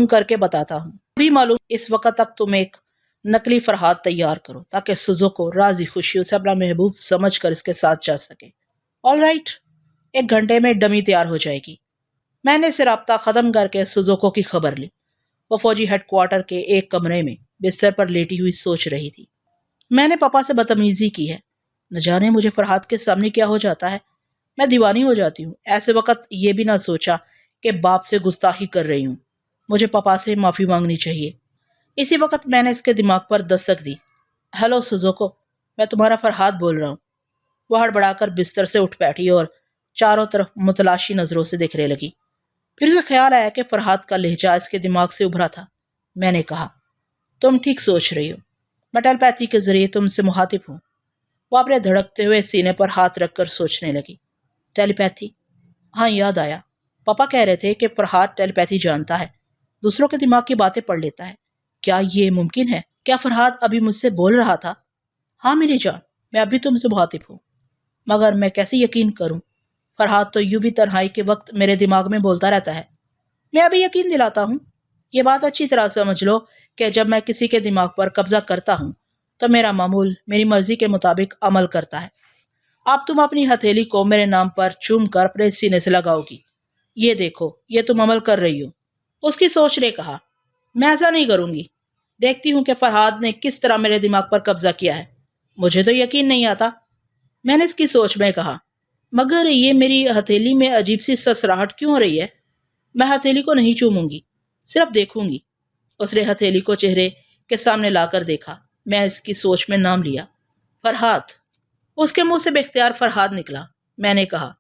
کر کے بتاتا ہوں۔ ابھی معلوم اس وقت تک تم ایک نقلی فرحات تیار کرو تاکہ سوزوکو راضی خوشیوں سے اپنا محبوب سمجھ کر اس کے ساتھ جا سکے۔ آل رائٹ، 1 گھنٹے میں ڈمی تیار ہو جائے گی۔ میں نے اسے رابطہ ختم کر کے سوزوکو کی خبر لی۔ وہ فوجی ہیڈ کوارٹر کے ایک کمرے میں بستر پر لیٹی ہوئی سوچ رہی تھی۔ میں نے پاپا سے بدتمیزی کی ہے، نہ جانے مجھے فرحات کے سامنے کیا ہو جاتا ہے۔ میں دیوانی ہو جاتی ہوں۔ ایسے وقت یہ بھی نہ سوچا کہ باپ سے گستاخی کر رہی ہوں۔ مجھے پاپا سے معافی مانگنی چاہیے۔ اسی وقت میں نے اس کے دماغ پر دستک دی۔ ہیلو سوزوکو، میں تمہارا فرحات بول رہا ہوں۔ وہ ہڑبڑا کر بستر سے اٹھ بیٹھی اور چاروں طرف متلاشی نظروں سے دیکھنے لگی۔ پھر اسے خیال آیا کہ فرحات کا لہجہ اس کے دماغ سے ابھرا تھا۔ میں نے کہا، تم ٹھیک سوچ رہی ہو، میں ٹیلیپیتھی کے ذریعے تم سے مخاطب ہوں۔ وہ اپنے دھڑکتے ہوئے سینے پر ہاتھ رکھ کر سوچنے لگی۔ ٹیلیپیتھی؟ ہاں، یاد آیا، پاپا کہہ رہے تھے کہ فرحات ٹیلیپیتھی جانتا ہے، دوسروں کے دماغ کی باتیں پڑھ لیتا ہے۔ کیا یہ ممکن ہے؟ کیا فرحات ابھی مجھ سے بول رہا تھا؟ ہاں میری جان، میں ابھی تم سے مخاطب ہوں، مگر میں کیسے یقین کروں؟ فرحات تو یوں بھی تنہائی کے وقت میرے دماغ میں بولتا رہتا ہے۔ میں ابھی یقین دلاتا ہوں۔ یہ بات اچھی طرح سمجھ لو کہ جب میں کسی کے دماغ پر قبضہ کرتا ہوں تو میرا معمول میری مرضی کے مطابق عمل کرتا ہے۔ اب تم اپنی ہتھیلی کو میرے نام پر چوم کر اپنے سینے سے لگاؤ گی۔ یہ دیکھو، یہ تم عمل کر رہی ہو۔ اس کی سوچ نے کہا، میں ایسا نہیں کروں گی۔ دیکھتی ہوں کہ فرحات نے کس طرح میرے دماغ پر قبضہ کیا ہے۔ مجھے تو یقین نہیں آتا۔ میں نے اس کی سوچ میں کہا، مگر یہ میری ہتھیلی میں عجیب سی سسراہٹ کیوں ہو رہی ہے؟ میں ہتھیلی کو نہیں چوموں گی، صرف دیکھوں گی۔ اس نے ہتھیلی کو چہرے کے سامنے لا کر دیکھا۔ میں اس کی سوچ میں نام لیا، فرحات۔ اس کے منہ سے بے اختیار فرحات نکلا۔ میں نے کہا،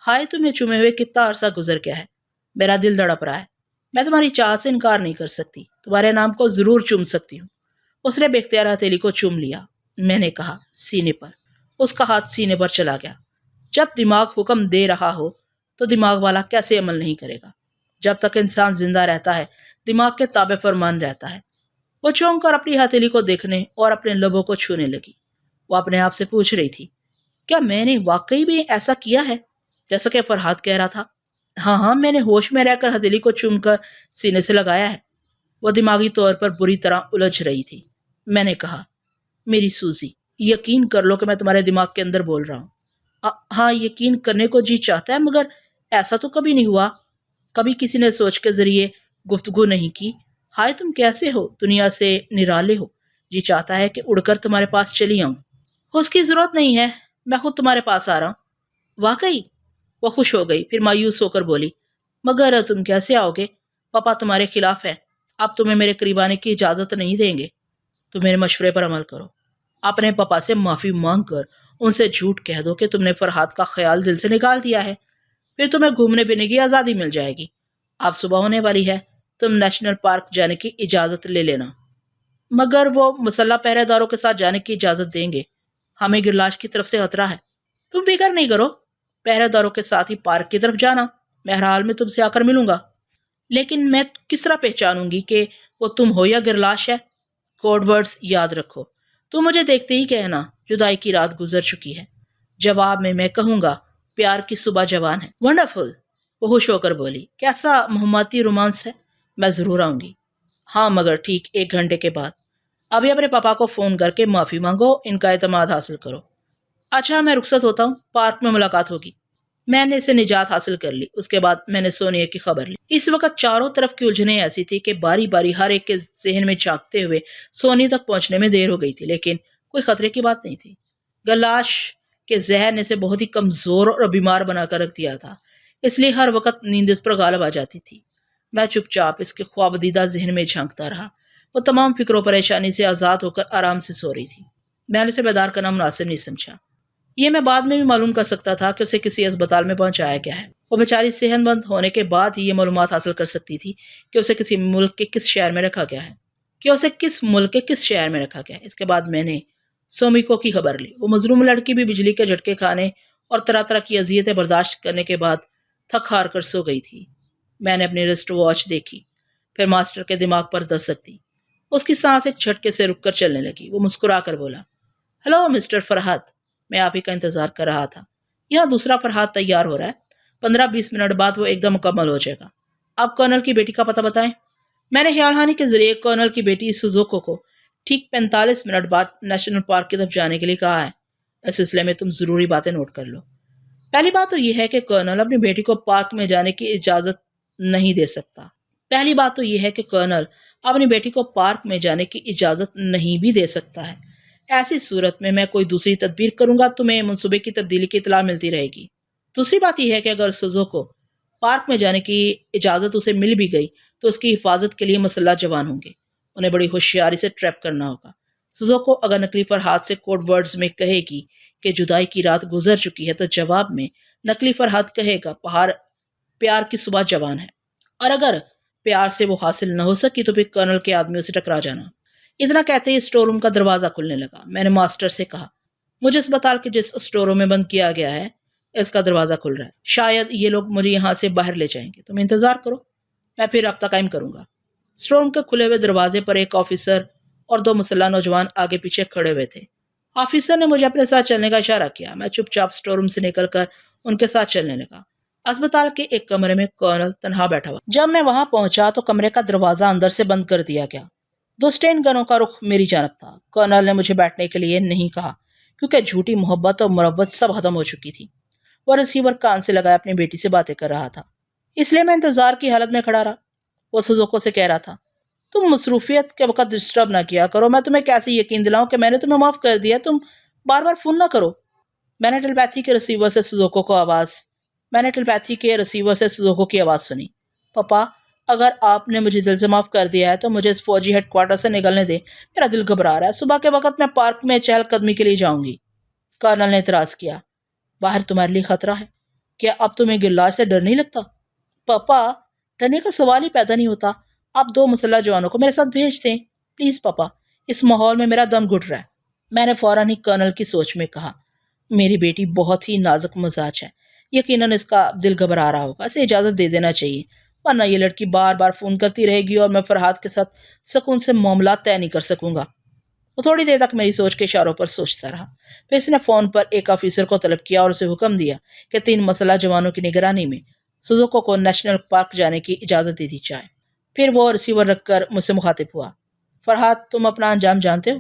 ہائے، تمہیں چومے ہوئے کتنا عرصہ گزر گیا ہے۔ میرا دل دڑپ رہا ہے۔ میں تمہاری چاہت سے انکار نہیں کر سکتی، تمہارے نام کو ضرور چوم سکتی ہوں۔ اس نے بے اختیار ہتھیلی کو چوم لیا۔ میں نے کہا، سینے پر۔ اس کا ہاتھ سینے پر چلا گیا۔ جب دماغ حکم دے رہا ہو تو دماغ والا کیسے عمل نہیں کرے گا؟ جب تک انسان زندہ رہتا ہے دماغ کے تابع فرمان رہتا ہے۔ وہ چونک کر اپنی ہتھیلی کو دیکھنے اور اپنے لبوں کو چھونے لگی۔ وہ اپنے آپ سے پوچھ رہی تھی، کیا میں نے واقعی بھی ایسا کیا ہے جیسا کہ فرحات کہہ رہا تھا؟ ہاں، میں نے ہوش میں رہ کر ہتھیلی کو چوم کر سینے سے لگایا ہے۔ وہ دماغی طور پر بری طرح الجھ رہی تھی۔ میں نے کہا، میری سوزی، یقین کر لو کہ میں تمہارے دماغ کے اندر بول رہا ہوں۔ ہاں، یقین کرنے کو جی چاہتا ہے، مگر ایسا تو کبھی نہیں ہوا۔ کبھی کسی نے سوچ کے ذریعے گفتگو نہیں کی۔ ہائے، تم کیسے ہو؟ دنیا سے نرالے ہو۔ جی چاہتا ہے کہ اڑ کر تمہارے پاس چلی آؤں۔ اس کی ضرورت نہیں ہے، میں خود تمہارے پاس آ رہا ہوں۔ واقعی؟ وہ خوش ہو گئی، پھر مایوس ہو کر بولی، مگر تم کیسے آؤ گے؟ پاپا تمہارے خلاف ہے، اب تمہیں میرے قریب آنے کی اجازت نہیں دیں گے۔ تم میرے مشورے پر عمل کرو۔ اپنے پاپا سے معافی مانگ کر ان سے جھوٹ کہہ دو کہ تم نے فرحات کا خیال دل سے نکال دیا ہے، پھر تمہیں گھومنے پھرنے کی آزادی مل جائے گی۔ اب صبح ہونے والی ہے، تم نیشنل پارک جانے کی اجازت لے لینا۔ مگر وہ مسلح پہرے داروں کے ساتھ جانے کی اجازت دیں گے، ہمیں گرلاش کی طرف سے خطرہ ہے۔ تم فکر نہیں کرو، پہرے داروں کے ساتھ ہی پارک کی طرف جانا، میں ہر حال میں تم سے آ کر ملوں گا۔ لیکن میں کس طرح پہچانوں گی کہ وہ تم ہو یا گرلاش ہے؟ کوڈ ورڈز یاد رکھو۔ تم مجھے دیکھتے ہی کہنا، جدائی کی رات گزر چکی ہے۔ جواب میں کہوں گا، پیار کی صبح جوان ہے۔ ونڈرفل، وہ خوش ہو کر بولی، کیسا مہماتی رومانس ہے۔ میں ضرور آؤں گی۔ ہاں، مگر ٹھیک 1 گھنٹے کے بعد۔ ابھی اپنے پاپا کو فون کر کے معافی مانگو، ان کا اعتماد حاصل کرو۔ اچھا، میں رخصت ہوتا ہوں، پارک میں ملاقات ہوگی۔ میں نے اسے نجات حاصل کر لی۔ اس کے بعد میں نے سونیا کی خبر لی۔ اس وقت چاروں طرف کی الجھنیں ایسی تھی کہ باری باری ہر ایک کے ذہن میں جھانکتے ہوئے سونی تک پہنچنے میں دیر ہو گئی تھی، لیکن کوئی خطرے کی بات نہیں تھی۔ گلاش کے زہر نے اسے بہت ہی کمزور اور بیمار بنا کر رکھ دیا تھا، اس لیے ہر وقت نیند اس پر غالب آ جاتی تھی۔ میں چپ چاپ اس کے خواب دیدہ ذہن میں جھانکتا رہا۔ وہ تمام فکر و پریشانی سے آزاد ہو کر آرام سے سو رہی تھی۔ میں نے اسے بیدار کرنا مناسب نہیں سمجھا۔ یہ میں بعد میں بھی معلوم کر سکتا تھا کہ اسے کسی اسپتال میں پہنچایا گیا ہے۔ وہ بیچاری صحت مند ہونے کے بعد ہی یہ معلومات حاصل کر سکتی تھی کہ اسے کسی ملک کے کس شہر میں رکھا گیا ہے۔ اس کے بعد میں نے سومیکو کی خبر لی۔ وہ مظلوم لڑکی بھی بجلی کے جھٹکے کھانے اور طرح طرح کی اذیتیں برداشت کرنے کے بعد تھک ہار کر سو گئی تھی۔ میں نے اپنی رسٹ واچ دیکھی، پھر ماسٹر کے دماغ پر دستک دی۔ اس کی سانس ایک جھٹکے سے رک کر چلنے لگی۔ وہ مسکرا کر بولا، ہیلو مسٹر فرحات، میں آپ ہی کا انتظار کر رہا تھا۔ یہاں دوسرا فرحات تیار ہو رہا ہے، 15-20 منٹ بعد وہ ایک دم مکمل ہو جائے گا۔ آپ کرنل کی بیٹی کا پتہ بتائیں۔ میں نے خیال ہانی کے ذریعے کرنل کی بیٹی سوزوکو کو ٹھیک 45 منٹ بعد نیشنل پارک کی طرف جانے کے لیے کہا ہے۔ اس سلسلے میں تم ضروری باتیں نوٹ کر لو۔ پہلی بات تو یہ ہے کہ کرنل اپنی بیٹی کو پارک میں جانے کی اجازت نہیں دے سکتا۔ پہلی بات تو یہ ہے کہ کرنل اپنی بیٹی کو پارک میں جانے کی اجازت نہیں بھی دے سکتا ہے۔ ایسی صورت میں کوئی دوسری تدبیر کروں گا، تمہیں منصوبے کی تبدیلی کی اطلاع ملتی رہے گی۔ دوسری بات یہ ہے کہ اگر سوزوکو پارک میں جانے کی اجازت اسے مل بھی گئی تو اس کی حفاظت کے لیے مسلح جوان ہوں گے، انہیں بڑی ہوشیاری سے ٹریپ کرنا ہوگا۔ سوزوکو اگر نکلی فرحات سے کوڈ ورڈز میں کہے گی کہ جدائی کی رات گزر چکی ہے تو جواب میں نکلی فرحات کہے گا پیار کی صبح جوان ہے، اور اگر پیار سے وہ حاصل نہ ہو سکی تو پھر کرنل کے آدمیوں سے ٹکرا جانا۔ اتنا کہتے ہی اسٹور روم کا دروازہ کھلنے لگا۔ میں نے ماسٹر سے کہا، مجھے اسپتال کے جس اسٹور روم میں بند کیا گیا ہے اس کا دروازہ کھل رہا ہے، شاید یہ لوگ مجھے یہاں سے باہر لے جائیں گے، تم انتظار کرو، میں پھر رابطہ قائم کروں گا۔ اسٹور روم کے کھلے ہوئے دروازے پر ایک آفیسر اور 2 مسلح نوجوان آگے پیچھے کھڑے ہوئے تھے۔ آفیسر نے مجھے اپنے ساتھ چلنے کا اشارہ کیا۔ میں چپ چاپ اسٹور روم سے نکل کر ان کے ساتھ چلنے لگا۔ اسپتال کے ایک کمرے میں کرنل تنہا بیٹھا ہوا۔ جب میں وہاں پہنچا تو کمرے کا دروازہ اندر سے بند کر دیا گیا۔ 2 اسٹین گنوں کا رخ میری جانب تھا۔ کرنل نے مجھے بیٹھنے کے لیے نہیں کہا کیونکہ جھوٹی محبت اور مروت سب ختم ہو چکی تھی۔ وہ ریسیور کان سے لگائے اپنی بیٹی سے باتیں کر رہا تھا، اس لیے میں انتظار کی حالت میں کھڑا رہا۔ وہ سوزوکو سے کہہ رہا تھا، تم مصروفیت کے وقت ڈسٹرب نہ کیا کرو، میں تمہیں کیسے یقین دلاؤں کہ میں نے تمہیں معاف کر دیا، تم بار بار فون نہ کرو۔ میں نے ٹیلیپیتھی کے ریسیور سے سوزوکو کی آواز سنی، پاپا اگر آپ نے مجھے دل سے معاف کر دیا ہے تو مجھے اس فوجی ہیڈ کوارٹر سے نکلنے دے، میرا دل گھبرا رہا ہے، صبح کے وقت میں پارک میں چہل قدمی کے لیے جاؤں گی۔ کرنل نے اعتراض کیا، باہر تمہارے لیے خطرہ ہے، کیا اب تمہیں گلاج سے ڈر نہیں لگتا؟ پاپا ڈرنے کا سوال ہی پیدا نہیں ہوتا، آپ 2 مسلح جوانوں کو میرے ساتھ بھیج دیں پلیز پاپا، اس ماحول میں میرا دم گھٹ رہا ہے۔ میں نے فوراً ہی کرنل کی سوچ میں کہا، میری بیٹی بہت ہی نازک مزاج ہے، یقیناً اس کا دل گھبرا رہا ہوگا، اسے اجازت دے دینا چاہیے، ورنہ یہ لڑکی بار بار فون کرتی رہے گی اور میں فرحات کے ساتھ سکون سے معاملات طے نہیں کر سکوں گا۔ وہ تھوڑی دیر تک میری سوچ کے اشاروں پر سوچتا رہا، پھر اس نے فون پر ایک آفیسر کو طلب کیا اور اسے حکم دیا کہ 3 مسلح جوانوں کی نگرانی میں سوزوکو کو نیشنل پارک جانے کی اجازت دے دی جائے۔ پھر وہ ریسیور رکھ کر مجھ سے مخاطب ہوا، فرحات تم اپنا انجام جانتے ہو؟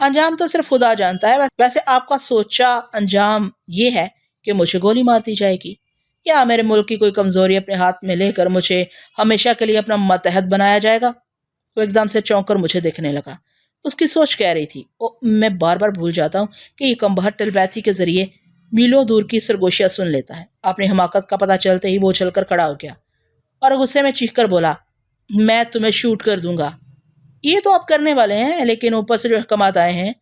انجام تو صرف خدا جانتا ہے، ویسے آپ کا سوچا انجام یہ ہے کہ مجھے گولی مار دی جائے گی، یا میرے ملک کی کوئی کمزوری اپنے ہاتھ میں لے کر مجھے ہمیشہ کے لیے اپنا ماتحت بنایا جائے گا؟ وہ ایک دم سے چونک کر مجھے دیکھنے لگا۔ اس کی سوچ کہہ رہی تھی، میں بار بار بھول جاتا ہوں کہ یہ کم بخت ٹیلیپیتھی کے ذریعے میلوں دور کی سرگوشیاں سن لیتا ہے۔ اپنی حماقت کا پتہ چلتے ہی وہ اچھل کر کھڑا ہو گیا اور غصے میں چیخ کر بولا، میں تمہیں شوٹ کر دوں گا۔ یہ تو آپ کرنے والے ہیں، لیکن اوپر سے جو احکامات آئے ہیں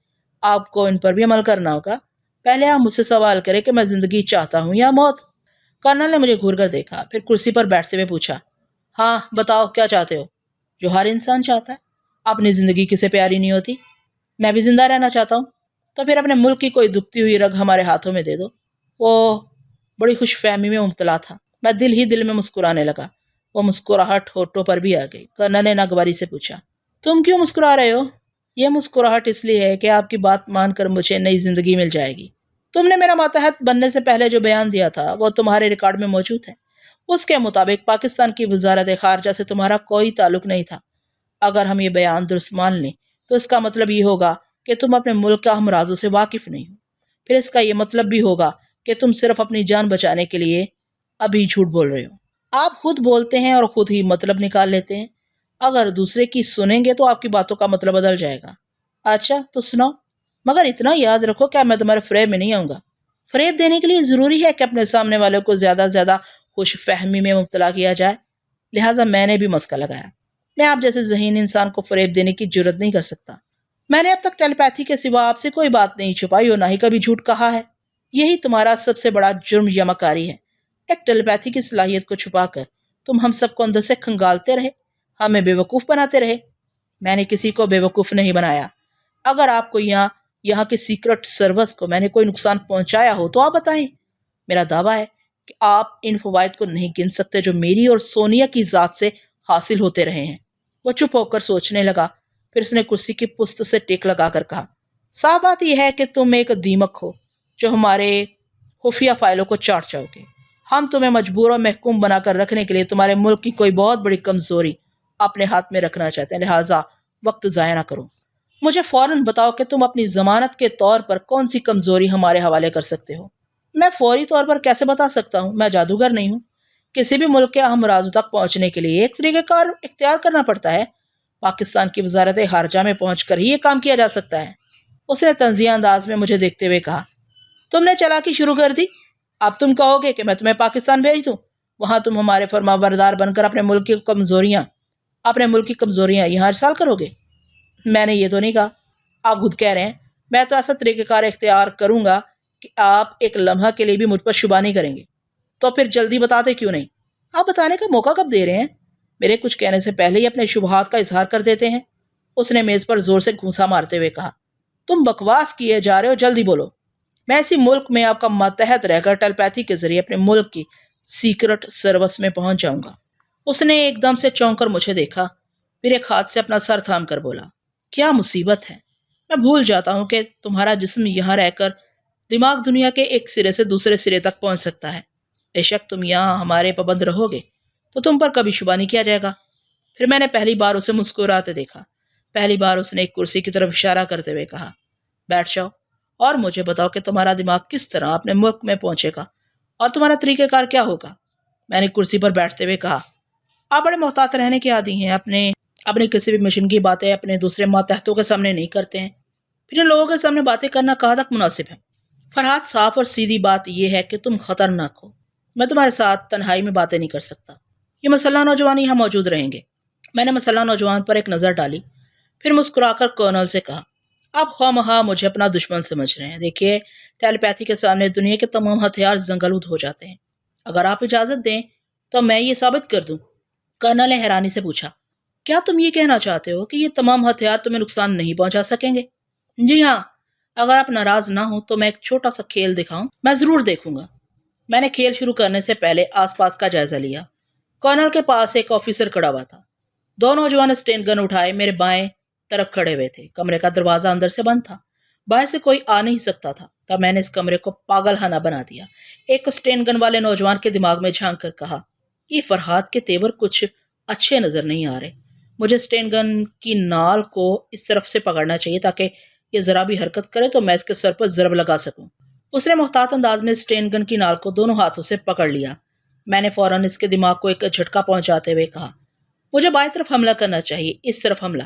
آپ کو ان پر بھی عمل کرنا ہوگا۔ پہلے آپ مجھ سے سوال کریں کہ میں زندگی چاہتا ہوں یا موت؟ کرنل نے مجھے گھور کر دیکھا، پھر کرسی پر بیٹھتے ہوئے پوچھا، ہاں بتاؤ کیا چاہتے ہو؟ جو ہر انسان چاہتا ہے، اپنی زندگی کسے پیاری نہیں ہوتی؟ میں بھی زندہ رہنا چاہتا ہوں، تو پھر اپنے ملک کی کوئی دکھتی ہوئی رگ ہمارے ہاتھوں میں دے دو۔ وہ بڑی خوش فہمی میں مبتلا تھا، میں دل ہی دل میں مسکرانے لگا۔ وہ مسکراہٹ ہونٹوں پر بھی آ گئی۔ کرنل نے ناگواری سے پوچھا، تم کیوں مسکرا رہے ہو؟ یہ مسکراہٹ اس لیے ہے کہ آپ کی بات مان کر مجھے نئی زندگی مل جائے گی۔ تم نے میرا ماتحت بننے سے پہلے جو بیان دیا تھا وہ تمہارے ریکارڈ میں موجود ہے۔ اس کے مطابق پاکستان کی وزارت خارجہ سے تمہارا کوئی تعلق نہیں تھا۔ اگر ہم یہ بیان درست مان لیں تو اس کا مطلب یہ ہوگا کہ تم اپنے ملک کا اہم رازوں سے واقف نہیں ہو۔ پھر اس کا یہ مطلب بھی ہوگا کہ تم صرف اپنی جان بچانے کے لیے ابھی جھوٹ بول رہے ہو۔ آپ خود بولتے ہیں اور خود ہی مطلب نکال لیتے ہیں، اگر دوسرے کی سنیں گے تو آپ کی باتوں کا مطلب بدل جائے گا۔ اچھا تو سناؤ، مگر اتنا یاد رکھو کہ میں تمہارے فریب میں نہیں آؤں گا۔ فریب دینے کے لیے ضروری ہے کہ اپنے سامنے والے کو زیادہ سے زیادہ خوش فہمی میں مبتلا کیا جائے، لہٰذا میں نے بھی مسکا لگایا، میں آپ جیسے ذہین انسان کو فریب دینے کی جرت نہیں کر سکتا۔ میں نے اب تک ٹیلیپیتھی کے سوا آپ سے کوئی بات نہیں چھپائی اور نہ ہی کبھی جھوٹ کہا ہے، یہی تمہارا سب سے بڑا جرم یا مکاری ہے۔ ایک ٹیلیپیتھی کی صلاحیت کو چھپا کر تم ہم سب کو اندر سے کھنگالتے رہے، ہمیں بے وقوف بناتے رہے۔ میں نے کسی کو بے وقوف نہیں بنایا۔ اگر آپ کو یہاں کے سیکرٹ سروس کو میں نے کوئی نقصان پہنچایا ہو تو آپ بتائیں۔ میرا دعویٰ ہے کہ آپ ان فوائد کو نہیں گن سکتے جو میری اور سونیا کی ذات سے حاصل ہوتے رہے ہیں۔ وہ چپ ہو کر سوچنے لگا، پھر اس نے کرسی کی پشت سے ٹیک لگا کر کہا، صاف بات یہ ہے کہ تم ایک دیمک ہو جو ہمارے خفیہ فائلوں کو چاٹ جاؤ گے۔ ہم تمہیں مجبور اور محکوم بنا کر رکھنے کے لیے تمہارے ملک کی کوئی بہت بڑی کمزوری اپنے ہاتھ میں رکھنا چاہتے ہیں، لہٰذا وقت ضائع نہ کرو۔ مجھے فوراً بتاؤ کہ تم اپنی ضمانت کے طور پر کون سی کمزوری ہمارے حوالے کر سکتے ہو۔ میں فوری طور پر کیسے بتا سکتا ہوں؟ میں جادوگر نہیں ہوں۔ کسی بھی ملک کے اہم رازوں تک پہنچنے کے لیے ایک طریقہ کار اختیار کرنا پڑتا ہے۔ پاکستان کی وزارت خارجہ میں پہنچ کر ہی یہ کام کیا جا سکتا ہے۔ اس نے طنزیہ انداز میں مجھے دیکھتے ہوئے کہا، تم نے چالاکی شروع کر دی۔ اب تم کہو گے کہ میں تمہیں پاکستان بھیج دوں، وہاں تم ہمارے فرما بردار بن کر اپنے ملک کی کمزوریاں یہاں ارسال کرو گے۔ میں نے یہ تو نہیں کہا، آپ خود کہہ رہے ہیں۔ میں تو ایسا طریقہ کار اختیار کروں گا کہ آپ ایک لمحہ کے لیے بھی مجھ پر شبہ نہیں کریں گے۔ تو پھر جلدی بتاتے کیوں نہیں؟ آپ بتانے کا موقع کب دے رہے ہیں؟ میرے کچھ کہنے سے پہلے ہی اپنے شبہات کا اظہار کر دیتے ہیں۔ اس نے میز پر زور سے گھونسا مارتے ہوئے کہا، تم بکواس کیے جا رہے ہو، جلدی بولو۔ میں اسی ملک میں آپ کا ماتحت رہ کر ٹیلیپیتھی کے ذریعے اپنے ملک کی سیکرٹ سروس میں پہنچ جاؤں گا۔ اس نے ایک دم سے چونک کر مجھے دیکھا، پھر ایک ہاتھ سے اپنا سر تھام کر بولا، کیا مصیبت ہے؟ میں بھول جاتا ہوں کہ تمہارا جسم یہاں رہ کر دماغ دنیا کے ایک سرے سے دوسرے سرے تک پہنچ سکتا ہے۔ بے شک تم یہاں ہمارے پابند رہو گے تو تم پر کبھی شبہ نہیں کیا جائے گا۔ پھر میں نے پہلی بار اسے مسکراتے دیکھا۔ پہلی بار اس نے ایک کرسی کی طرف اشارہ کرتے ہوئے کہا، بیٹھ جاؤ اور مجھے بتاؤ کہ تمہارا دماغ کس طرح اپنے ملک میں پہنچے گا اور تمہارا طریقہ کار کیا ہوگا۔ میں نے کرسی پر بیٹھتے ہوئے کہا، آپ بڑے محتاط رہنے کے عادی ہیں، اپنے کسی بھی مشن کی باتیں اپنے دوسرے ماتحتوں کے سامنے نہیں کرتے ہیں، پھر ان لوگوں کے سامنے باتیں کرنا کہاں تک مناسب ہے؟ فرحات، صاف اور سیدھی بات یہ ہے کہ تم خطرناک ہو۔ میں تمہارے ساتھ تنہائی میں باتیں نہیں کر سکتا۔ یہ مسلح نوجوان یہاں موجود رہیں گے۔ میں نے مسلح نوجوان پر ایک نظر ڈالی، پھر مسکرا کر کرنل سے کہا، آپ خواہ مخواہ مجھے اپنا دشمن سمجھ رہے ہیں۔ دیکھیے، ٹیلیپیتھی کے سامنے دنیا کے تمام ہتھیار زنگلود ہو جاتے ہیں۔ اگر آپ اجازت دیں تو میں یہ ثابت کر دوں۔ کرنل نے حیرانی سے پوچھا، کیا تم یہ کہنا چاہتے ہو کہ یہ تمام ہتھیار تمہیں نقصان نہیں پہنچا سکیں گے؟ جی ہاں، اگر آپ ناراض نہ ہوں تو میں ایک چھوٹا سا کھیل دکھاؤں؟ میں ضرور دیکھوں گا۔ میں نے کھیل شروع کرنے سے پہلے آس پاس کا جائزہ لیا۔ کرنل کے پاس ایک آفیسر کھڑا ہوا تھا۔ دو نوجوان اسٹین گن اٹھائے میرے بائیں طرف کھڑے ہوئے تھے۔ کمرے کا دروازہ اندر سے بند تھا، باہر سے کوئی آ نہیں سکتا تھا۔ تب میں نے اس کمرے کو پاگل خانہ بنا دیا۔ ایک اسٹین گن والے نوجوان کے دماغ میں جھانک کر کہا، یہ فرحات کے تیور کچھ اچھے نظر نہیں آ رہے۔ مجھے اسٹین گن کی نال کو اس طرف سے پکڑنا چاہیے تاکہ یہ ذرا بھی حرکت کرے تو میں اس کے سر پر ضرب لگا سکوں۔ اس نے محتاط انداز میں اسٹین گن کی نال کو دونوں ہاتھوں سے پکڑ لیا۔ میں نے فوراً اس کے دماغ کو ایک جھٹکا پہنچاتے ہوئے کہا، مجھے بائیں طرف حملہ کرنا چاہیے، اس طرف حملہ۔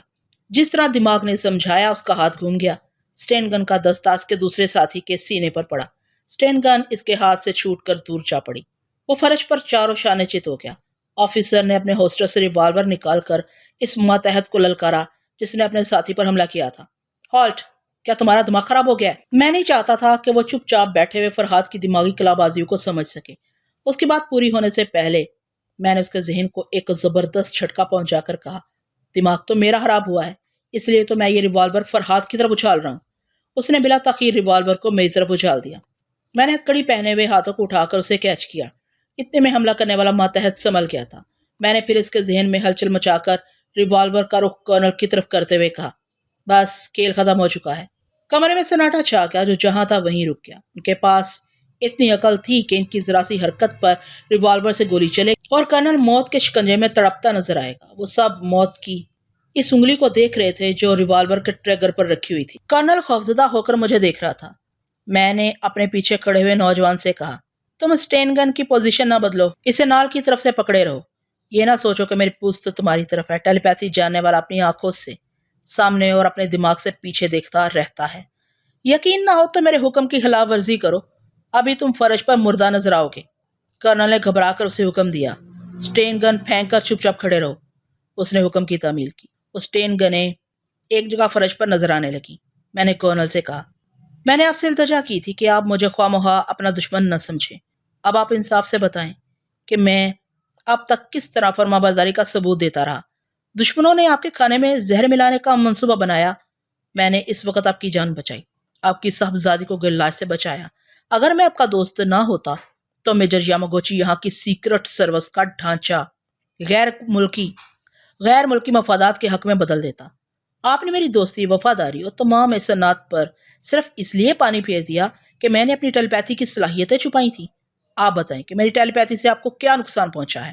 جس طرح دماغ نے سمجھایا اس کا ہاتھ گھوم گیا۔ اسٹین گن کا دستہ اس کے دوسرے ساتھی کے سینے پر پڑا۔ اسٹین گن اس کے ہاتھ سے چھوٹ کر دور جا پڑی۔ وہ فرش پر چاروں شانے چت ہو گیا۔ آفیسر نے اپنے ہولسٹر سے ریوالور نکال کر اس ماتحت کو للکارا جس نے اپنے ساتھی پر حملہ کیا تھا، ہالٹ! کیا تمہارا دماغ خراب ہو گیا ہے؟ میں نہیں چاہتا تھا کہ وہ چپ چاپ بیٹھے ہوئے فرحات کی دماغی کلا بازیوں کو سمجھ سکے۔ اس کی بات پوری ہونے سے پہلے میں نے اس کے ذہن کو ایک زبردست جھٹکا پہنچا کر کہا، دماغ تو میرا خراب ہوا ہے، اس لیے تو میں یہ ریوالور فرحات کی طرف اچھال رہا ہوں۔ اس نے بلا تاخیر ریوالور کو میری طرف اچھال دیا۔ میں نے ہتھکڑی پہنے ہوئے ہاتھوں کو اٹھا کر اسے کیچ کیا۔ اتنے میں حملہ کرنے والا ماتحت سنبھل گیا تھا۔ میں نے پھر اس کے ذہن میں ہلچل مچا کر ریوالور کا رخ کرنل کی طرف کرتے ہوئے کہا، بس کھیل ختم ہو چکا ہے۔ کمرے میں سناٹا چھا گیا، جو جہاں تھا وہیں رک گیا۔ ان کے پاس اتنی عقل تھی کہ ان کی ذرا سی حرکت پر ریوالور سے گولی چلے اور کرنل موت کے شکنجے میں تڑپتا نظر آئے گا۔ وہ سب موت کی اس انگلی کو دیکھ رہے تھے جو ریوالور کے ٹریگر پر رکھی ہوئی تھی۔ کرنل خوفزدہ ہو کر مجھے دیکھ رہا تھا۔ میں نے اپنے پیچھے کھڑے ہوئے نوجوان سے کہا، تم اسٹین گن کی پوزیشن نہ بدلو، اسے نال کی طرف سے پکڑے رہو۔ یہ نہ سوچو کہ میری پوست تمہاری طرف ہے۔ ٹیلیپیتھی جاننے والا اپنی آنکھوں سے سامنے اور اپنے دماغ سے پیچھے دیکھتا رہتا ہے۔ یقین نہ ہو تو میرے حکم کی خلاف ورزی کرو، ابھی تم فرش پر مردہ نظر آؤ گے۔ کرنل نے گھبرا کر اسے حکم دیا، اسٹین گن پھینک کر چپ چاپ کھڑے رہو۔ اس نے حکم کی تعمیل کی۔ اسٹین گنیں ایک جگہ فرش پر نظر آنے لگی۔ میں نے کرنل سے کہا، میں نے آپ سے التجا کی تھی کہ آپ مجھے خواہ مخواہ اپنا دشمن نہ سمجھیں۔ اب آپ انصاف سے بتائیں کہ میں اب تک کس طرح فرما برداری کا ثبوت دیتا رہا۔ دشمنوں نے آپ کے کھانے میں زہر ملانے کا منصوبہ بنایا، میں نے اس وقت آپ کی جان بچائی، آپ کی صاحبزادی کو گلاج سے بچایا۔ اگر میں آپ کا دوست نہ ہوتا تو میجر یاماگوچی یہاں کی سیکرٹ سروس کا ڈھانچہ غیر ملکی مفادات کے حق میں بدل دیتا۔ آپ نے میری دوستی، وفاداری اور تمام احسانات پر صرف اس لیے پانی پھیر دیا کہ میں نے اپنی ٹیلیپیتھی کی صلاحیتیں چھپائی تھیں۔ آپ بتائیں کہ میری ٹیلیپیتھی سے آپ کو کیا نقصان پہنچا ہے؟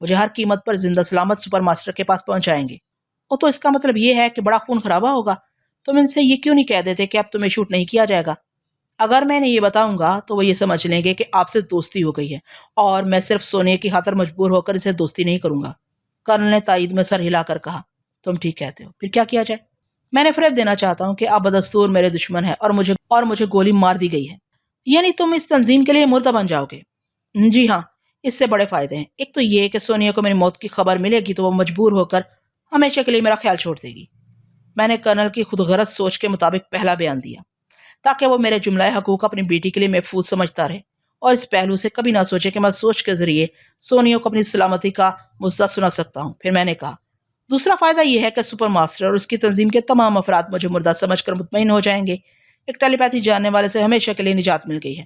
مجھے ہر قیمت پر زندہ سلامت سپر ماسٹر کے پاس پہنچائیں گے۔ وہ تو اس کا مطلب یہ ہے کہ بڑا خون خرابہ ہوگا۔ تم ان سے یہ کیوں نہیں کہہ دیتے کہ اب تمہیں شوٹ نہیں کیا جائے گا؟ اگر میں نے یہ بتاؤں گا تو وہ یہ سمجھ لیں گے کہ آپ سے دوستی ہو گئی ہے، اور میں صرف سونیا کی خاطر مجبور ہو کر اسے دوستی نہیں کروں گا۔ کرنل نے تائید میں سر ہلا کر کہا، تم ٹھیک کہتے ہو، پھر کیا کیا جائے؟ میں نے فریب دینا چاہتا ہوں کہ آپ بدستور میرے دشمن ہیں اور مجھے گولی مار دی گئی ہے۔ یعنی تم اس تنظیم کے لیے مردہ بن جاؤ گے؟ جی ہاں، اس سے بڑے فائدے ہیں۔ ایک تو یہ کہ سونیا کو میری موت کی خبر ملے گی تو وہ مجبور ہو کر ہمیشہ کے لیے میرا خیال چھوڑ دے گی۔ میں نے کرنل کی خود غرض سوچ کے مطابق پہلا بیان دیا، تاکہ وہ میرے جملہ حقوق اپنی بیٹی کے لیے محفوظ سمجھتا رہے اور اس پہلو سے کبھی نہ سوچے کہ میں سوچ کے ذریعے سونیا کو اپنی سلامتی کا مژدہ سنا سکتا ہوں۔ پھر میں نے کہا، دوسرا فائدہ یہ ہے کہ سپر ماسٹر اور اس کی تنظیم کے تمام افراد مجھے مردہ سمجھ کر مطمئن ہو جائیں گے۔ ایک ٹیلی پیتھی جاننے والے سے ہمیشہ کے لیے نجات مل گئی ہے۔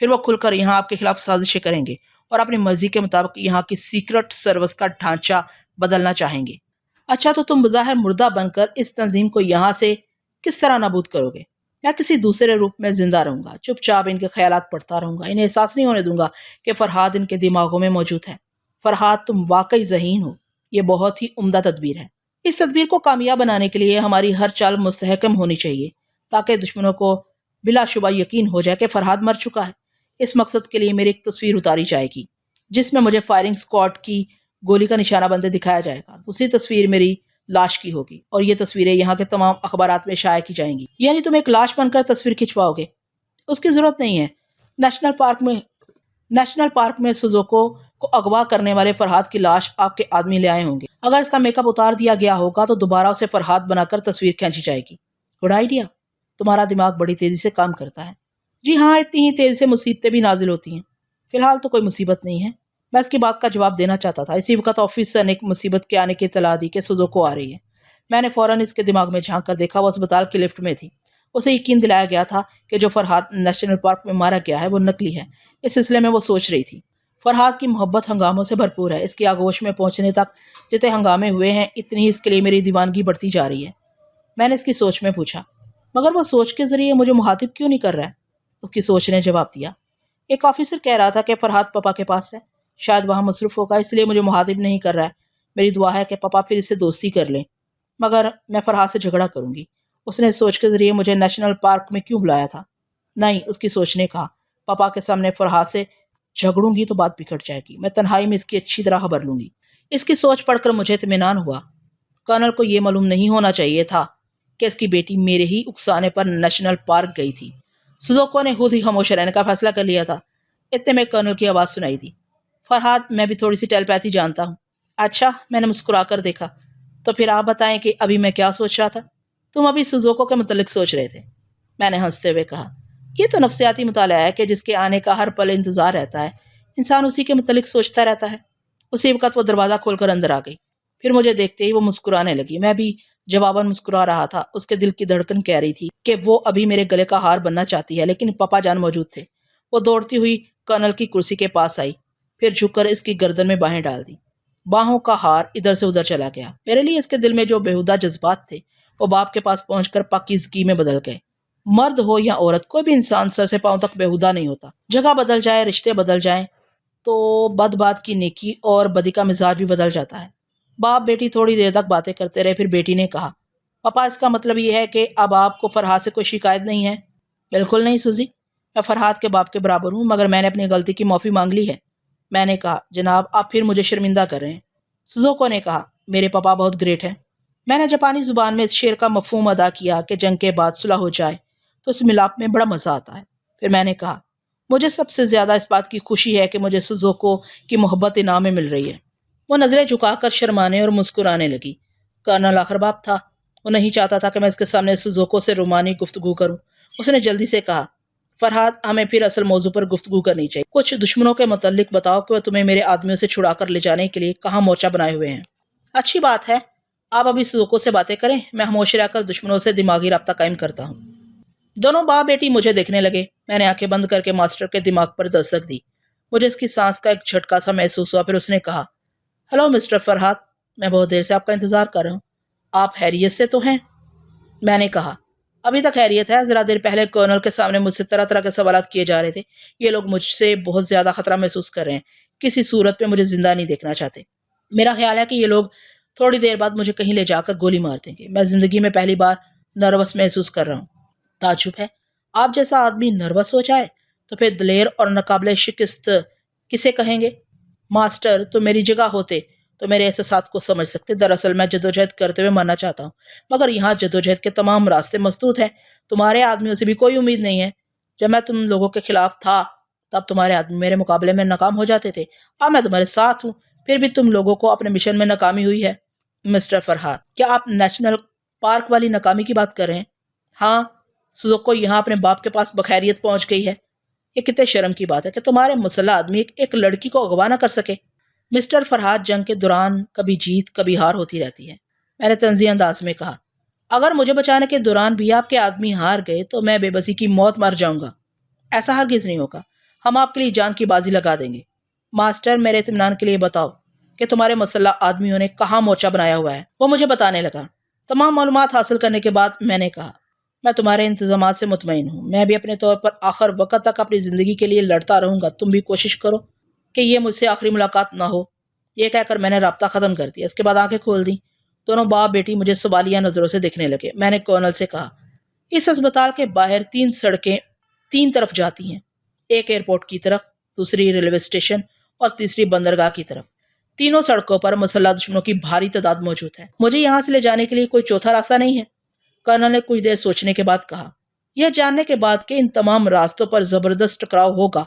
پھر وہ کھل کر یہاں آپ کے خلاف سازشیں کریں گے اور اپنی مرضی کے مطابق یہاں کی سیکرٹ سروس کا ڈھانچہ بدلنا چاہیں گے۔ اچھا، تو تم بظاہر مردہ بن کر اس تنظیم کو یہاں سے کس طرح نابود کرو گے؟ میں کسی دوسرے روپ میں زندہ رہوں گا، چپ چاپ ان کے خیالات پڑھتا رہوں گا، انہیں احساس نہیں ہونے دوں گا کہ فرحاد ان کے دماغوں میں موجود ہے۔ فرحاد، تم واقعی ذہین ہو، یہ بہت ہی عمدہ تدبیر ہے۔ اس تدبیر کو کامیاب بنانے کے لیے ہماری ہر چال مستحکم ہونی چاہیے، تاکہ دشمنوں کو بلا شبہ یقین ہو جائے کہ فرحاد مر چکا ہے۔ اس مقصد کے لیے میری ایک تصویر اتاری جائے گی جس میں مجھے فائرنگ اسکواڈ کی گولی کا نشانہ بندے دکھایا جائے گا۔ دوسری تصویر میری لاش کی ہوگی اور یہ تصویریں یہاں کے تمام اخبارات میں شائع کی جائیں گی۔ یعنی تم ایک لاش بن کر تصویر کھنچواؤ گے؟ اس کی ضرورت نہیں ہے۔ نیشنل پارک میں سزوکو کو اغوا کرنے والے فرحاد کی لاش آپ کے آدمی لے آئے ہوں گے۔ اگر اس کا میک اپ اتار دیا گیا ہوگا تو دوبارہ اسے فرحاد بنا کر تصویر کھینچی جائے گی۔ گڈ آئیڈیا، تمہارا دماغ بڑی تیزی سے کام کرتا ہے۔ جی ہاں، اتنی ہی تیزی سے مصیبتیں بھی نازل ہوتی ہیں۔ فی الحال تو کوئی مصیبت نہیں ہے۔ میں اس کی بات کا جواب دینا چاہتا تھا، اسی وقت آفیسر نے ایک مصیبت کے آنے کی اطلاع دی کہ سزوکو آ رہی ہے۔ میں نے فوراً اس کے دماغ میں جھانک کر دیکھا، وہ اسپتال کی لفٹ میں تھی۔ اسے یقین دلایا گیا تھا کہ جو فرحاد نیشنل پارک میں مارا گیا ہے وہ نکلی ہے۔ اس سلسلے میں وہ سوچ رہی تھی، فرحاد کی محبت ہنگاموں سے بھرپور ہے۔ اس کی آغوش میں پہنچنے تک جتنے ہنگامے ہوئے ہیں، اتنی ہی اس کے لیے میری دیوانگی بڑھتی جا رہی ہے۔ میں نے اس کی سوچ میں پوچھا، مگر وہ سوچ کے ذریعے مجھے مخاطب کیوں نہیں کر رہا ہے؟ اس کی سوچ نے جواب دیا، ایک آفیسر کہہ رہا تھا کہ فرحاد پپا کے پاس ہے، شاید وہاں مصروف ہوگا، اس لیے مجھے مخاطب نہیں کر رہا ہے۔ میری دعا ہے کہ پپا پھر اس سے دوستی کر لیں، مگر میں فرحاد سے جھگڑا کروں گی۔ اس نے سوچ کے ذریعے مجھے نیشنل پارک میں کیوں بلایا تھا؟ نہیں، اس کی سوچ نے کہا، پپا کے سامنے فرحاد سے جھگڑوں گی تو بات بگڑ جائے گی، میں تنہائی میں اس کی اچھی طرح خبر لوں گی۔ اس کی سوچ پڑھ کر مجھے اطمینان ہوا۔ کرنل کو یہ معلوم نہیں ہونا چاہیے تھا کہ اس کی بیٹی میرے ہی اکسانے پر نیشنل پارک گئی تھی۔ سزوکو نے خود ہی خاموش رہنے کا فیصلہ کر لیا تھا۔ اتنے میں کرنل کی آواز سنائی دی، فرحاد، میں بھی تھوڑی سی ٹیلی پیتھی جانتا ہوں۔ اچھا، میں نے مسکرا کر دیکھا، تو پھر آپ بتائیں کہ ابھی میں کیا سوچ رہا تھا؟ تم ابھی سزوکو کے متعلق سوچ رہے تھے، میں نے ہنستے ہوئے کہا۔ یہ تو نفسیاتی مطالعہ ہے کہ جس کے آنے کا ہر پل انتظار رہتا ہے، انسان اسی کے متعلق سوچتا رہتا ہے۔ اسی وقت وہ دروازہ کھول کر اندر آ گئی، پھر مجھے دیکھتے ہی وہ مسکرانے لگی۔ میں بھی جواباً مسکرا رہا تھا۔ اس کے دل کی دھڑکن کہہ رہی تھی کہ وہ ابھی میرے گلے کا ہار بننا چاہتی ہے، لیکن پپا جان موجود تھے۔ وہ دوڑتی ہوئی کرنل کی کرسی کے پاس آئی، پھر جھک کر اس کی گردن میں باہیں ڈال دی۔ باہوں کا ہار ادھر سے ادھر چلا گیا۔ میرے لیے اس کے دل میں جو بےہودہ جذبات تھے وہ باپ کے پاس پہنچ کر پاکیزگی میں بدل گئے۔ مرد ہو یا عورت، کوئی بھی انسان سر سے پاؤں تک بےہودہ نہیں ہوتا۔ جگہ بدل جائے، رشتے بدل جائیں تو بد بات کی نیکی اور بدی کا مزاج بھی بدل جاتا ہے۔ باپ بیٹی تھوڑی دیر تک باتیں کرتے رہے، پھر بیٹی نے کہا، پپا، اس کا مطلب یہ ہے کہ اب آپ کو فرحاد سے کوئی شکایت نہیں ہے؟ بالکل نہیں سوزی، میں فرحاد کے باپ کے برابر ہوں، مگر میں نے اپنی غلطی کی معافی مانگ لی ہے۔ میں نے کہا، جناب آپ پھر مجھے شرمندہ کر رہے ہیں۔ سزوکو نے کہا، میرے پپا بہت گریٹ ہیں۔ میں نے جاپانی زبان میں اس شعر کا مفہوم ادا کیا کہ جنگ کے بعد صلح ہو جائے تو اس ملاپ میں بڑا مزہ آتا ہے۔ پھر میں نے کہا، مجھے سب سے زیادہ اس بات کی خوشی ہے کہ مجھے سزوکو کی محبت انعام میں مل رہی ہے۔ وہ نظریں جھکا کر شرمانے اور مسکرانے لگی۔ کرنل آخر باپ تھا، وہ نہیں چاہتا تھا کہ میں اس کے سامنے سزوکو سے رومانی گفتگو کروں۔ اس نے جلدی سے کہا، فرحاد، ہمیں پھر اصل موضوع پر گفتگو کرنی چاہیے۔ کچھ دشمنوں کے متعلق بتاؤ کہ وہ تمہیں میرے آدمیوں سے چھڑا کر لے جانے کے لیے کہاں مورچہ بنائے ہوئے ہیں۔ اچھی بات ہے، آپ ابھی سزوکو سے باتیں کریں، میں خاموش رہ کر دشمنوں سے دماغی رابطہ قائم کرتا ہوں۔ دونوں باپ بیٹی مجھے دیکھنے لگے۔ میں نے آنکھیں بند کر کے ماسٹر کے دماغ پر دستک دی۔ مجھے اس کی سانس کا ایک جھٹکا سا محسوس ہوا۔ پھر اس نے کہا، ہلو مسٹر فرحاد، میں بہت دیر سے آپ کا انتظار کر رہا ہوں، آپ خیریت سے تو ہیں؟ میں نے کہا، ابھی تک خیریت ہے، ذرا دیر پہلے کرنل کے سامنے مجھ سے طرح طرح کے سوالات کیے جا رہے تھے۔ یہ لوگ مجھ سے بہت زیادہ خطرہ محسوس کر رہے ہیں، کسی صورت پہ مجھے زندہ نہیں دیکھنا چاہتے۔ میرا خیال ہے کہ یہ لوگ تھوڑی دیر بعد مجھے کہیں لے جا کر گولی مار دیں گے۔ میں زندگی میں پہلی بار نروس محسوس کر رہا ہوں۔ تعجب ہے، آپ جیسا آدمی نروس ہو جائے تو پھر دلیر اور ناقابل شکست کسے کہیں گے؟ ماسٹر، تو میری جگہ ہوتے تو میرے احساسات کو سمجھ سکتے۔ دراصل میں جدوجہد کرتے ہوئے مرنا چاہتا ہوں، مگر یہاں جدوجہد کے تمام راستے مسدود ہیں۔ تمہارے آدمیوں سے بھی کوئی امید نہیں ہے۔ جب میں تم لوگوں کے خلاف تھا تب تمہارے آدمی میرے مقابلے میں ناکام ہو جاتے تھے۔ اب میں تمہارے ساتھ ہوں، پھر بھی تم لوگوں کو اپنے مشن میں ناکامی ہوئی ہے۔ مسٹر فرہاد، کیا آپ نیشنل پارک والی ناکامی کی بات کر رہے ہیں؟ ہاں، سوزوکو یہاں اپنے باپ کے پاس بخیریت پہنچ گئی ہے۔ یہ کتنے شرم کی بات ہے کہ تمہارے مسلح آدمی ایک لڑکی کو اغوا نہ کر سکے۔ مسٹر فرہاد، جنگ کے دوران کبھی جیت کبھی ہار ہوتی رہتی ہے، میں نے طنزی انداز میں کہا۔ اگر مجھے بچانے کے دوران بھی آپ کے آدمی ہار گئے تو میں بے بسی کی موت مر جاؤں گا۔ ایسا ہرگز نہیں ہوگا، ہم آپ کے لیے جان کی بازی لگا دیں گے۔ ماسٹر، میرے اطمینان کے لیے بتاؤ کہ تمہارے مسلح آدمیوں نے کہاں مورچہ بنایا ہوا ہے۔ وہ مجھے بتانے لگا۔ تمام معلومات حاصل کرنے کے بعد میں نے کہا، میں تمہارے انتظامات سے مطمئن ہوں۔ میں بھی اپنے طور پر آخر وقت تک اپنی زندگی کے لیے لڑتا رہوں گا۔ تم بھی کوشش کرو کہ یہ مجھ سے آخری ملاقات نہ ہو۔ یہ کہہ کر میں نے رابطہ ختم کر دیا۔ اس کے بعد آنکھیں کھول دیں۔ دونوں باپ بیٹی مجھے سوالیہ نظروں سے دیکھنے لگے۔ میں نے کرنل سے کہا، اس ہسپتال کے باہر 3 سڑکیں 3 طرف جاتی ہیں، ایک ایئرپورٹ کی طرف، دوسری ریلوے اسٹیشن اور تیسری بندرگاہ کی طرف۔ تینوں سڑکوں پر مسلح دشمنوں کی بھاری تعداد موجود ہے۔ مجھے یہاں سے لے جانے کے لیے کوئی چوتھا راستہ نہیں ہے؟ کرنل نے کچھ دیر سوچنے کے بعد کہا، یہ جاننے کے بعد کہ ان تمام راستوں پر زبردست ٹکراؤ ہوگا،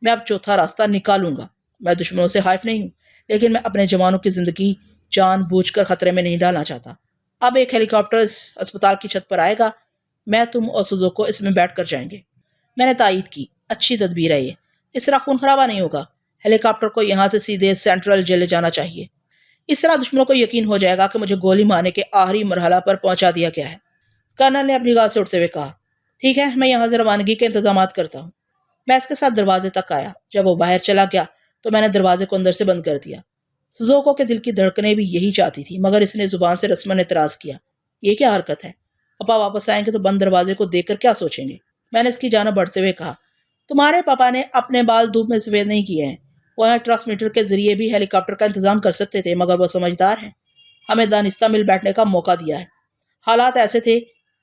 میں اب چوتھا راستہ نکالوں گا۔ میں دشمنوں سے خائف نہیں ہوں، لیکن میں اپنے جوانوں کی زندگی جان بوجھ کر خطرے میں نہیں ڈالنا چاہتا۔ اب ایک ہیلی کاپٹر اس اسپتال کی چھت پر آئے گا، میں، تم اور سوزوکو اس میں بیٹھ کر جائیں گے۔ میں نے تائید کی، اچھی تدبیر ہے یہ، اس طرح خون خرابہ نہیں ہوگا۔ ہیلی کاپٹر کو یہاں سے سیدھے سینٹرل جیل لے جانا چاہیے۔ اس طرح دشمنوں کو یقین ہو جائے گا کہ مجھے گولی مارنے کے آخری مرحلہ پر پہنچا دیا گیا ہے۔ کرنل نے اپنی گاہ سے اٹھتے ہوئے کہا، ٹھیک ہے، میں یہاں سے روانگی کے انتظامات کرتا ہوں۔ میں اس کے ساتھ دروازے تک آیا۔ جب وہ باہر چلا گیا تو میں نے دروازے کو اندر سے بند کر دیا۔ سوزوکو کے دل کی دھڑکنیں بھی یہی چاہتی تھی، مگر اس نے زبان سے رسماً اعتراض کیا۔ یہ کیا حرکت ہے؟ پاپا واپس آئیں گے تو بند دروازے کو دیکھ کر کیا سوچیں گے؟ میں نے اس کی جانب بڑھتے ہوئے کہا، تمہارے پاپا نے اپنے بال دھوپ میں سفید نہیں کیے ہیں۔ وہ یہاں ٹرانسمیٹر کے ذریعے بھی ہیلی کاپٹر کا انتظام کر سکتے تھے، مگر وہ سمجھدار ہیں، ہمیں دانستہ مل بیٹھنے کا موقع دیا ہے۔ حالات ایسے تھے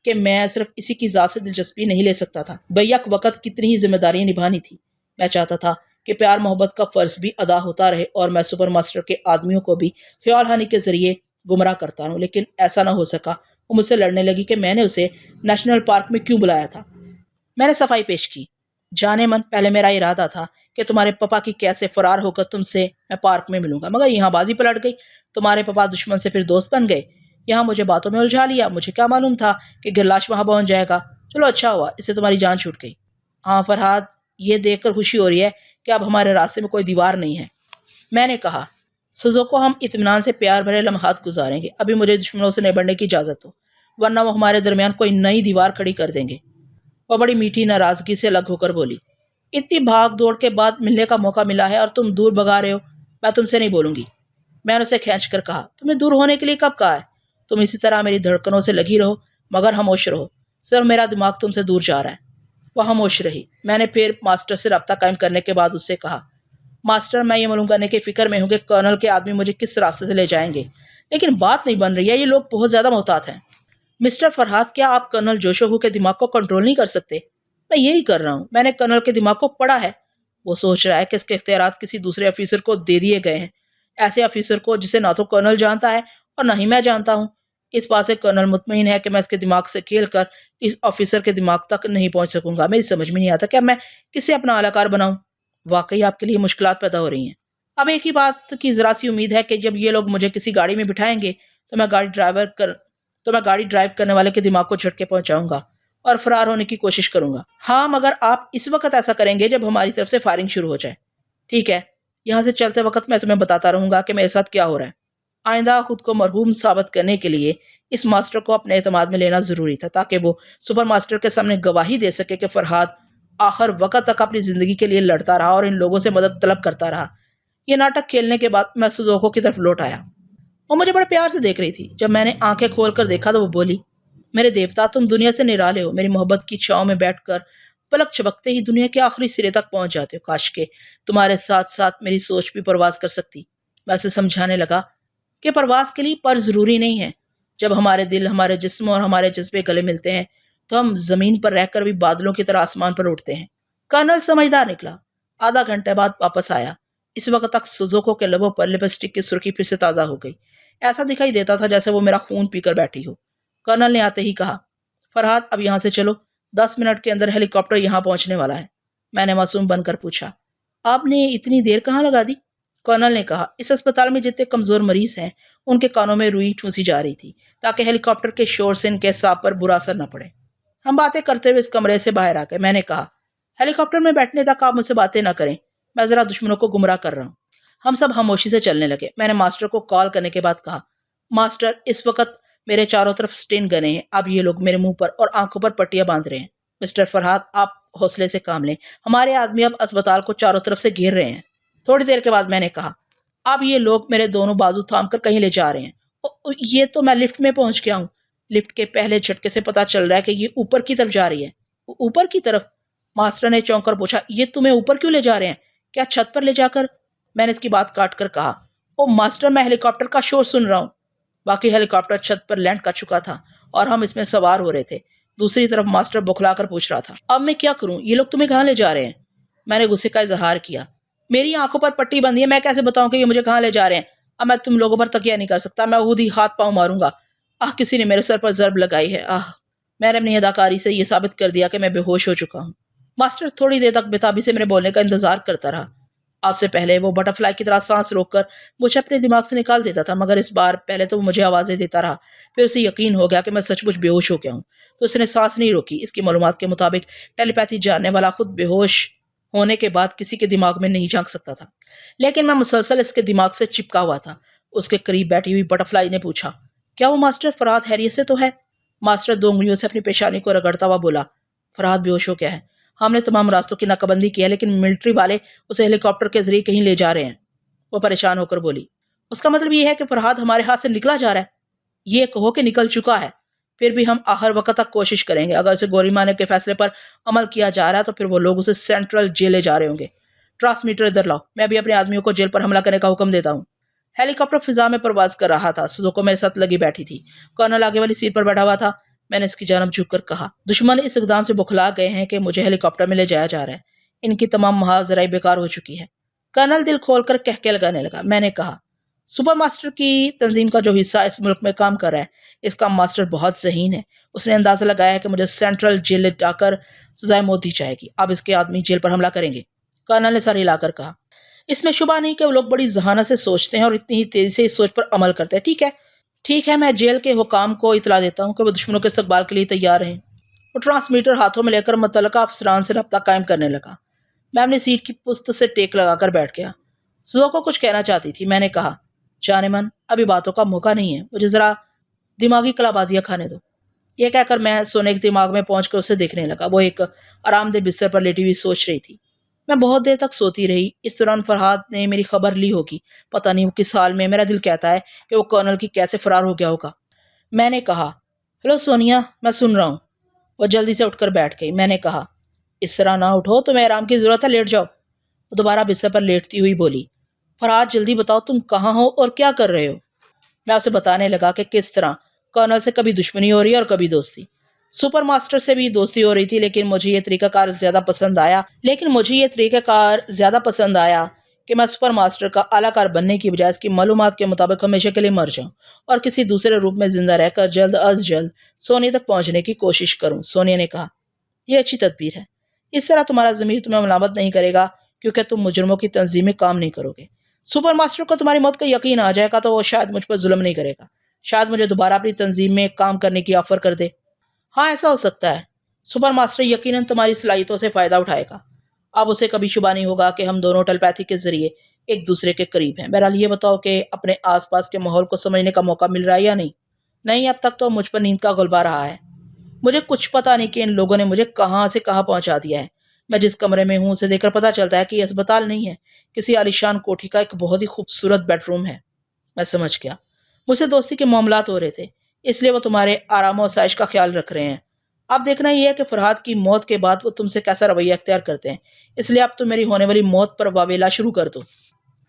کہ میں صرف اسی کی ذات سے دلچسپی نہیں لے سکتا تھا، بیک وقت کتنی ہی ذمہ داریاں نبھانی تھی۔ میں چاہتا تھا کہ پیار محبت کا فرض بھی ادا ہوتا رہے اور میں سپر ماسٹر کے آدمیوں کو بھی خیال ہانی کے ذریعے گمراہ کرتا رہوں، لیکن ایسا نہ ہو سکا۔ وہ مجھ سے لڑنے لگی کہ میں نے اسے نیشنل پارک میں کیوں بلایا تھا۔ میں نے صفائی پیش کی، جانے من، پہلے میرا ارادہ تھا کہ تمہارے پاپا کی قید سے فرار ہو کر تم سے میں پارک میں ملوں گا، مگر یہاں بازی پلٹ گئی۔ تمہارے پاپا دشمن سے پھر دوست بن گئے، یہاں مجھے باتوں میں الجھا لیا۔ مجھے کیا معلوم تھا کہ گلاش وہاں پہنچ جائے گا۔ چلو اچھا ہوا، اس سے تمہاری جان چھوٹ گئی۔ ہاں فرہاد، یہ دیکھ کر خوشی ہو رہی ہے کہ اب ہمارے راستے میں کوئی دیوار نہیں ہے۔ میں نے کہا، سوزوکو، ہم اطمینان سے پیار بھرے لمحات گزاریں گے۔ ابھی مجھے دشمنوں سے نبڑنے کی اجازت ہو، ورنہ وہ ہمارے درمیان کوئی نئی دیوار کھڑی کر دیں گے۔ وہ بڑی میٹھی ناراضگی سے الگ ہو کر بولی، اتنی بھاگ دوڑ کے بعد ملنے کا موقع ملا ہے اور تم دور بھگا رہے ہو۔ میں تم سے نہیں بولوں گی۔ میں نے اسے کھینچ کر کہا، تمہیں دور ہونے کے لیے کب کہا ہے؟ تم اسی طرح میری دھڑکنوں سے لگی رہو، مگر خاموش رہو، صرف میرا دماغ تم سے دور جا رہا ہے۔ وہ خاموش رہی۔ میں نے پھر ماسٹر سے رابطہ قائم کرنے کے بعد اس سے کہا، ماسٹر، میں یہ معلوم کرنے کی فکر میں ہوں کہ کرنل کے آدمی مجھے کس راستے سے لے جائیں گے، لیکن بات نہیں بن رہی ہے، یہ لوگ بہت زیادہ محتاط ہیں۔ مسٹر فرہاد، کیا آپ کرنل جوشوہو کے دماغ کو کنٹرول نہیں کر سکتے؟ میں یہی کر رہا ہوں۔ میں نے کرنل کے دماغ کو پڑھا ہے، وہ سوچ رہا ہے کہ اس کے اختیارات کسی دوسرے افیسر کو دے دیے گئے ہیں، ایسے افیسر کو جسے نہ تو کرنل جانتا ہے اور نہ ہی میں جانتا ہوں۔ اس بات سے کرنل مطمئن ہے کہ میں اس کے دماغ سے کھیل کر اس آفیسر کے دماغ تک نہیں پہنچ سکوں گا۔ میری سمجھ میں نہیں آتا کہ اب میں کسے اپنا اعلی کار بناؤں۔ واقعی آپ کے لیے مشکلات پیدا ہو رہی ہیں۔ اب ایک ہی بات کی ذرا سی امید ہے کہ جب یہ لوگ مجھے کسی گاڑی میں بٹھائیں گے تو میں گاڑی ڈرائیو کرنے والے کے دماغ کو جھٹکے پہنچاؤں گا اور فرار ہونے کی کوشش کروں گا۔ ہاں، مگر آپ اس وقت ایسا کریں گے جب ہماری طرف سے فائرنگ شروع ہو جائے۔ ٹھیک ہے، یہاں سے چلتے وقت میں تمہیں بتاتا رہوں گا کہ میرے ساتھ کیا ہو رہا ہے۔ آئندہ خود کو مرحوم ثابت کرنے کے لیے اس ماسٹر کو اپنے اعتماد میں لینا ضروری تھا، تاکہ وہ سپر ماسٹر کے سامنے گواہی دے سکے کہ فرہاد آخر وقت تک اپنی زندگی کے لیے لڑتا رہا اور ان لوگوں سے مدد طلب کرتا رہا۔ یہ ناٹک کھیلنے کے بعد میں سوزوکو کی طرف لوٹ آیا۔ وہ مجھے بڑے پیار سے دیکھ رہی تھی۔ جب میں نے آنکھیں کھول کر دیکھا تو وہ بولی، میرے دیوتا، تم دنیا سے نرالے ہو، میری محبت کی چھاؤں میں بیٹھ کر پلک چپکتے ہی دنیا کے آخری سرے تک پہنچ جاتے ہو۔ کاش کے تمہارے ساتھ ساتھ میری سوچ بھی پرواز کر سکتی۔ میں اسے سمجھانے لگا کہ پرواز کے لیے پر ضروری نہیں ہے۔ جب ہمارے دل، ہمارے جسم اور ہمارے جذبے گلے ملتے ہیں تو ہم زمین پر رہ کر بھی بادلوں کی طرح آسمان پر اٹھتے ہیں۔ کرنل سمجھدار نکلا۔ آدھا گھنٹے بعد واپس آیا۔ اس وقت تک سوزوکو کے لبوں پر لپسٹک کی سرخی پھر سے تازہ ہو گئی۔ ایسا دکھائی دیتا تھا جیسے وہ میرا خون پی کر بیٹھی ہو۔ کرنل نے آتے ہی کہا، فرحات اب یہاں سے چلو، 10 منٹ کے اندر ہیلی کاپٹر یہاں پہنچنے والا ہے۔ میں نے معصوم بن کر پوچھا، آپ نے اتنی دیر کہاں لگا دی؟ کرنل نے کہا، اس اسپتال میں جتنے کمزور مریض ہیں ان کے کانوں میں روئی ٹھونسی جا رہی تھی تاکہ ہیلی کاپٹر کے شور سے ان کے اعصاب پر برا اثر نہ پڑے۔ ہم باتیں کرتے ہوئے اس کمرے سے باہر آ گئے۔ میں نے کہا، ہیلی کاپٹر میں بیٹھنے تک آپ مجھ سے باتیں نہ کریں، میں ذرا دشمنوں کو گمراہ کر رہا ہوں۔ ہم سب خاموشی سے چلنے لگے۔ میں نے ماسٹر کو کال کرنے کے بعد کہا، ماسٹر، اس وقت میرے چاروں طرف سٹین گنے ہیں۔ اب یہ لوگ میرے منہ پر اور آنکھوں پر پٹیاں باندھ رہے ہیں۔ مسٹر فرحات، آپ حوصلے سے کام لیں، ہمارے آدمی اب اسپتال کو چاروں طرف سے گھیر رہے ہیں۔ تھوڑی دیر کے بعد میں نے کہا، اب یہ لوگ میرے دونوں بازو تھام کر کہیں لے جا رہے ہیں۔ یہ تو میں لفٹ میں پہنچ گیا ہوں۔ لفٹ کے پہلے جھٹکے سے پتا چل رہا ہے کہ یہ اوپر کی طرف جا رہی ہے۔ اوپر کی طرف؟ ماسٹر نے چونک کر پوچھا، یہ تمہیں اوپر کیوں لے جا رہے ہیں؟ کیا چھت پر لے جا کر؟ میں نے اس کی بات کاٹ کر کہا، او ماسٹر، میں ہیلی کاپٹر کا شور سن رہا ہوں۔ باقی ہیلی کاپٹر چھت پر لینڈ کر چکا تھا اور ہم اس میں سوار ہو رہے تھے۔ دوسری طرف ماسٹر بکھلا کر پوچھ رہا تھا، اب میں کیا کروں؟ یہ لوگ تمہیں کہاں لے جا رہے ہیں؟ میں نے غصے کا اظہار کیا، میری آنکھوں پر پٹی بندھی ہے، میں کیسے بتاؤں کہ یہ مجھے کہاں لے جا رہے ہیں؟ اب میں تم لوگوں پر تکیہ نہیں کر سکتا، میں خود ہی ہاتھ پاؤں ماروں گا۔ کسی نے میرے سر پر ضرب لگائی ہے۔ میں نے اپنی اداکاری سے یہ ثابت کر دیا کہ میں بے ہوش ہو چکا ہوں۔ ماسٹر تھوڑی دیر تک بےتابی سے میرے بولنے کا انتظار کرتا رہا۔ آپ سے پہلے وہ بٹر فلائی کی طرح سانس روک کر مجھے اپنے دماغ سے نکال دیتا تھا، مگر اس بار پہلے تو وہ مجھے آوازیں دیتا رہا، پھر اسے یقین ہو گیا کہ میں سچ مچ بے ہوش ہو گیا ہوں، تو اس نے سانس نہیں روکی۔ اس کی معلومات کے مطابق ٹیلی پیتھی جاننے والا خود بے ہوش ہونے کے بعد کسی کے دماغ میں نہیں جھانک سکتا تھا، لیکن میں مسلسل اس کے دماغ سے چپکا ہوا تھا۔ اس کے قریب بیٹھی ہوئی بٹر فلائی نے پوچھا، کیا وہ ماسٹر فرحات خیریت سے تو ہے؟ ماسٹر 2 انگلیوں سے اپنی پیشانی کو رگڑتا ہوا بولا، فرحات بے ہوش ہو گیا ہے، ہم نے تمام راستوں کی ناکہ بندی کی ہے لیکن ملٹری والے اسے ہیلی کاپٹر کے ذریعے کہیں لے جا رہے ہیں۔ وہ پریشان ہو کر بولی، اس کا مطلب یہ ہے کہ فرحات ہمارے ہاتھ سے نکلا جا رہا ہے؟ یہ کہو کہ نکل چکا ہے، پھر بھی ہم آخر وقت تک کوشش کریں گے۔ اگر اسے گولی مارنے کے فیصلے پر عمل کیا جا رہا ہے تو پھر وہ لوگ اسے سینٹرل جیل لے جا رہے ہوں گے۔ ٹرانسمیٹر ادھر لاؤ، میں ابھی اپنے آدمیوں کو جیل پر حملہ کرنے کا حکم دیتا ہوں۔ ہیلی کاپٹر فضا میں پرواز کر رہا تھا۔ سوزوکو میرے ساتھ لگی بیٹھی تھی، کرنل آگے والی سیٹ پر بیٹھا ہوا تھا۔ میں نے اس کی جانب جھک کر کہا، دشمن اس اقدام سے بخلا گئے ہیں کہ مجھے ہیلی کاپٹر میں لے جایا جا رہا ہے، ان کی تمام محاذرائیں بیکار ہو چکی ہے۔ کرنل دل کھول کر کہکے لگانے لگا۔ میں نے کہا، سپر ماسٹر کی تنظیم کا جو حصہ اس ملک میں کام کر رہا ہے، اس کا ماسٹر بہت ذہین ہے۔ اس نے اندازہ لگایا ہے کہ مجھے سینٹرل جیل لے جا کر سزائے موت دی جائے گی۔ اب اس کے آدمی جیل پر حملہ کریں گے۔ کرنل نے سر ہلا کر کہا، اس میں شبہ نہیں کہ وہ لوگ بڑی ذہانت سے سوچتے ہیں اور اتنی ہی تیزی سے اس سوچ پر عمل کرتے ہیں۔ ٹھیک ہے، میں جیل کے حکام کو اطلاع دیتا ہوں کہ وہ دشمنوں کے استقبال کے لیے تیار رہیں۔ وہ ٹرانسمیٹر ہاتھوں میں لے کر متعلقہ افسران سے رابطہ قائم کرنے لگا۔ میں اپنی سیٹ کی پشت سے ٹیک لگا کر بیٹھ گیا۔ سوزوکو کچھ کہنا چاہتی تھی۔ میں نے کہا، جانے من، ابھی باتوں کا موقع نہیں ہے، مجھے ذرا دماغی کلا بازیاں کھانے دو۔ یہ کہہ کر میں سونے کے دماغ میں پہنچ کر اسے دیکھنے لگا۔ وہ ایک آرام دہ بستر پر لیٹی ہوئی سوچ رہی تھی۔ میں بہت دیر تک سوتی رہی۔ اس دوران فرحات نے میری خبر لی ہوگی، پتہ نہیں وہ کس حال میں۔ میرا دل کہتا ہے کہ وہ کرنل کی کیسے فرار ہو گیا ہوگا۔ میں نے کہا، ہیلو سونیا، میں سن رہا ہوں۔ وہ جلدی سے اٹھ کر بیٹھ گئی۔ میں نے کہا، اس طرح نہ اٹھو، تمہیں آرام کی ضرورت ہے، لیٹ جاؤ۔ وہ دوبارہ بستر پر لیٹتی ہوئی بولی، فرحات جلدی بتاؤ تم کہاں ہو اور کیا کر رہے ہو؟ میں اسے بتانے لگا کہ کس طرح کرنل سے کبھی دشمنی ہو رہی ہے اور کبھی دوستی۔ سپر ماسٹر سے بھی دوستی ہو رہی تھی، لیکن مجھے یہ طریقہ کار زیادہ پسند آیا کہ میں سپر ماسٹر کا اعلیٰ کار بننے کی بجائے اس کی معلومات کے مطابق ہمیشہ کے لیے مر جاؤں اور کسی دوسرے روپ میں زندہ رہ کر جلد از جلد سونی تک پہنچنے کی کوشش کروں۔ سونیا نے کہا، یہ اچھی تدبیر ہے، اس طرح تمہارا ضمیر تمہیں ملامت نہیں کرے گا کیونکہ تم مجرموں کی تنظیم میں کام نہیں کرو گے۔ سپر ماسٹر کو تمہاری موت کا یقین آ جائے گا تو وہ شاید مجھ پر ظلم نہیں کرے گا، شاید مجھے دوبارہ اپنی تنظیم میں کام کرنے کی آفر کر دے۔ ہاں، ایسا ہو سکتا ہے۔ سپر ماسٹر یقیناً تمہاری صلاحیتوں سے فائدہ اٹھائے گا۔ اب اسے کبھی شبہ نہیں ہوگا کہ ہم دونوں ٹیلیپیتھی کے ذریعے ایک دوسرے کے قریب ہیں۔ بہرحال یہ بتاؤ کہ اپنے آس پاس کے ماحول کو سمجھنے کا موقع مل رہا ہے یا نہیں؟ نہیں، اب تک تو مجھ پر نیند کا غلبہ رہا ہے۔ مجھے کچھ پتا نہیں کہ ان لوگوں نے مجھے کہاں سے کہاں پہنچا دیا ہے۔ میں جس کمرے میں ہوں اسے دیکھ کر پتا چلتا ہے کہ یہ اسپتال نہیں ہے، کسی عالیشان کوٹھی کا ایک بہت ہی خوبصورت بیڈ روم ہے۔ میں سمجھ گیا، مجھ سے دوستی کے معاملات ہو رہے تھے۔ اس لیے وہ تمہارے آرام و آسائش کا خیال رکھ رہے ہیں۔ اب دیکھنا یہ ہے کہ فرحاد کی موت کے بعد وہ تم سے کیسا رویہ اختیار کرتے ہیں، اس لیے اب تم میری ہونے والی موت پر واویلا شروع کر دو۔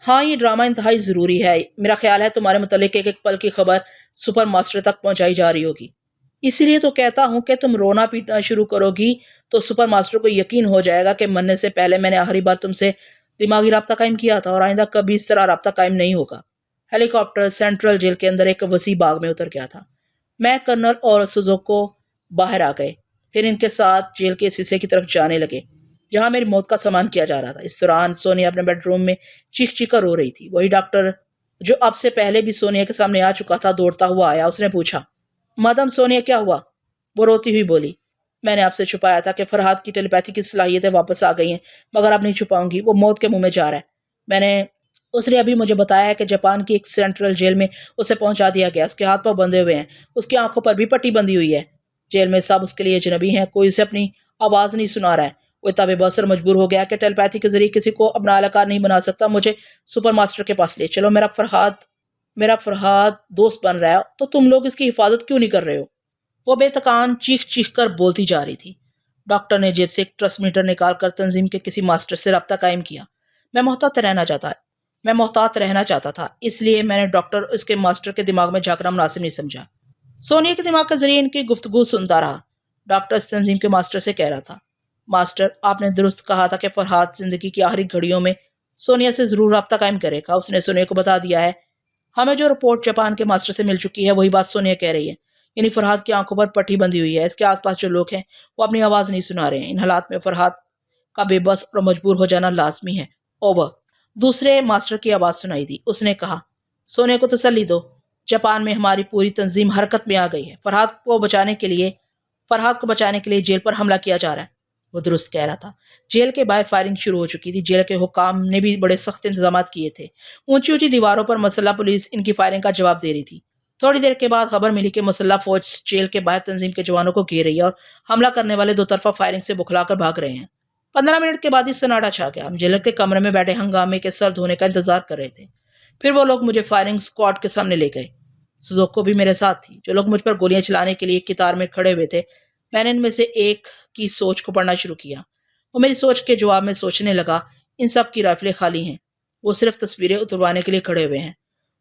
ہاں، یہ ڈرامہ انتہائی ضروری ہے۔ میرا خیال ہے تمہارے متعلق ایک ایک پل کی خبر سپر ماسٹر تک پہنچائی جا رہی ہوگی، اسی لیے تو کہتا ہوں کہ تم رونا پیٹنا شروع کرو گی تو سپر ماسٹر کو یقین ہو جائے گا کہ مرنے سے پہلے میں نے آخری بار تم سے دماغی رابطہ قائم کیا تھا اور آئندہ کبھی اس طرح رابطہ قائم نہیں ہوگا۔ ہیلی کاپٹر سینٹرل جیل کے اندر ایک وسیع باغ میں اتر گیا تھا۔ میں، کرنل اور سوزوکو باہر آ گئے، پھر ان کے ساتھ جیل کے حصے کی طرف جانے لگے جہاں میری موت کا سامان کیا جا رہا تھا۔ اس دوران سونیا اپنے بیڈ روم میں چیخ چیخ کر رو رہی تھی۔ وہی ڈاکٹر جو اب سے پہلے بھی سونیا کے سامنے آ چکا تھا دوڑتا ہوا آیا۔ اس نے پوچھا، مادام سونیا کیا ہوا؟ وہ روتی ہوئی بولی، میں نے آپ سے چھپایا تھا کہ فرحاد کی ٹیلیپیتھی کی صلاحیتیں واپس آ گئی ہیں، مگر اب نہیں چھپاؤں گی، وہ موت کے منہ میں جا رہا ہے۔ اس نے ابھی مجھے بتایا ہے کہ جاپان کی ایک سینٹرل جیل میں اسے پہنچا دیا گیا۔ اس کے ہاتھ پاؤں بندھے ہوئے ہیں، اس کی آنکھوں پر بھی پٹی بندھی ہوئی ہے۔ جیل میں سب اس کے لیے اجنبی ہیں، کوئی اسے اپنی آواز نہیں سنا رہا ہے۔ وہ اتنا بے بس اور مجبور ہو گیا کہ ٹیلیپیتھی کے ذریعے کسی کو اپنا اہلکار نہیں بنا سکتا۔ مجھے سپر ماسٹر کے پاس لے چلو، میرا فرحاد دوست بن رہا ہے، تو تم لوگ اس کی حفاظت کیوں نہیں کر رہے ہو؟ وہ بے تکان چیخ چیخ کر بولتی جا رہی تھی۔ ڈاکٹر نے جیب سے ایک ٹرانسمیٹر نکال کر تنظیم کے کسی ماسٹر سے رابطہ قائم کیا۔ میں محتاط رہنا چاہتا تھا، اس لیے میں نے ڈاکٹر اس کے ماسٹر کے دماغ میں جھانکنا مناسب نہیں سمجھا۔ سونیا کے دماغ کے ذریعے ان کی گفتگو سنتا رہا۔ ڈاکٹر اس تنظیم کے ماسٹر سے کہہ رہا تھا، ماسٹر، آپ نے درست کہا تھا کہ فرحاد زندگی کی آخری گھڑیوں میں سونیا سے ضرور رابطہ قائم کرے گا۔ اس نے سونیا کو بتا دیا ہے۔ ہمیں جو رپورٹ جاپان کے ماسٹر سے مل چکی ہے وہی بات سونیا کہہ رہی ہے، یعنی فرحاد کی آنکھوں پر پٹی بندھی ہوئی ہے۔ اس کے آس پاس جو لوگ ہیں وہ اپنی آواز نہیں سنا رہے ہیں۔ ان حالات میں فرحاد کا بے بس اور مجبور ہو جانا لازمی ہے۔ اوور۔ دوسرے ماسٹر کی آواز سنائی دی۔ اس نے کہا، سونیا کو تسلی دو، جاپان میں ہماری پوری تنظیم حرکت میں آ گئی ہے۔ فرحاد کو بچانے کے لیے جیل پر حملہ کیا جا رہا ہے۔ وہ درست کہہ رہا تھا۔ جیل کے باہر فائرنگ شروع ہو چکی تھی۔ جیل کے حکام نے بھی بڑے سخت انتظامات کیے تھے۔ اونچی اونچی دیواروں پر مسلح پولیس ان کی فائرنگ کا جواب دے رہی تھی۔ تھوڑی دیر کے بعد خبر ملی کہ مسلح فوج جیل کے باہر تنظیم کے جوانوں کو گھیر رہی ہے اور حملہ کرنے والے دو طرفہ فائرنگ سے بکھلا کر بھاگ رہے ہیں۔ 15 منٹ کے بعد ہی سناٹا چھا گیا۔ ہم جیلر کے کمرے میں بیٹھے ہنگامے کے سرد ہونے کا انتظار کر رہے تھے۔ پھر وہ لوگ مجھے فائرنگ سکواڈ کے سامنے لے گئے۔ سوزوکو بھی میرے ساتھ تھی۔ جو لوگ مجھ پر گولیاں چلانے کے لیے ایک قطار میں کھڑے ہوئے تھے، میں نے ان میں سے ایک کی سوچ کو پڑھنا شروع کیا۔ وہ میری سوچ کے جواب میں سوچنے لگا، ان سب کی رائفلیں خالی ہیں، وہ صرف تصویریں اتروانے کے لیے کھڑے ہوئے ہیں۔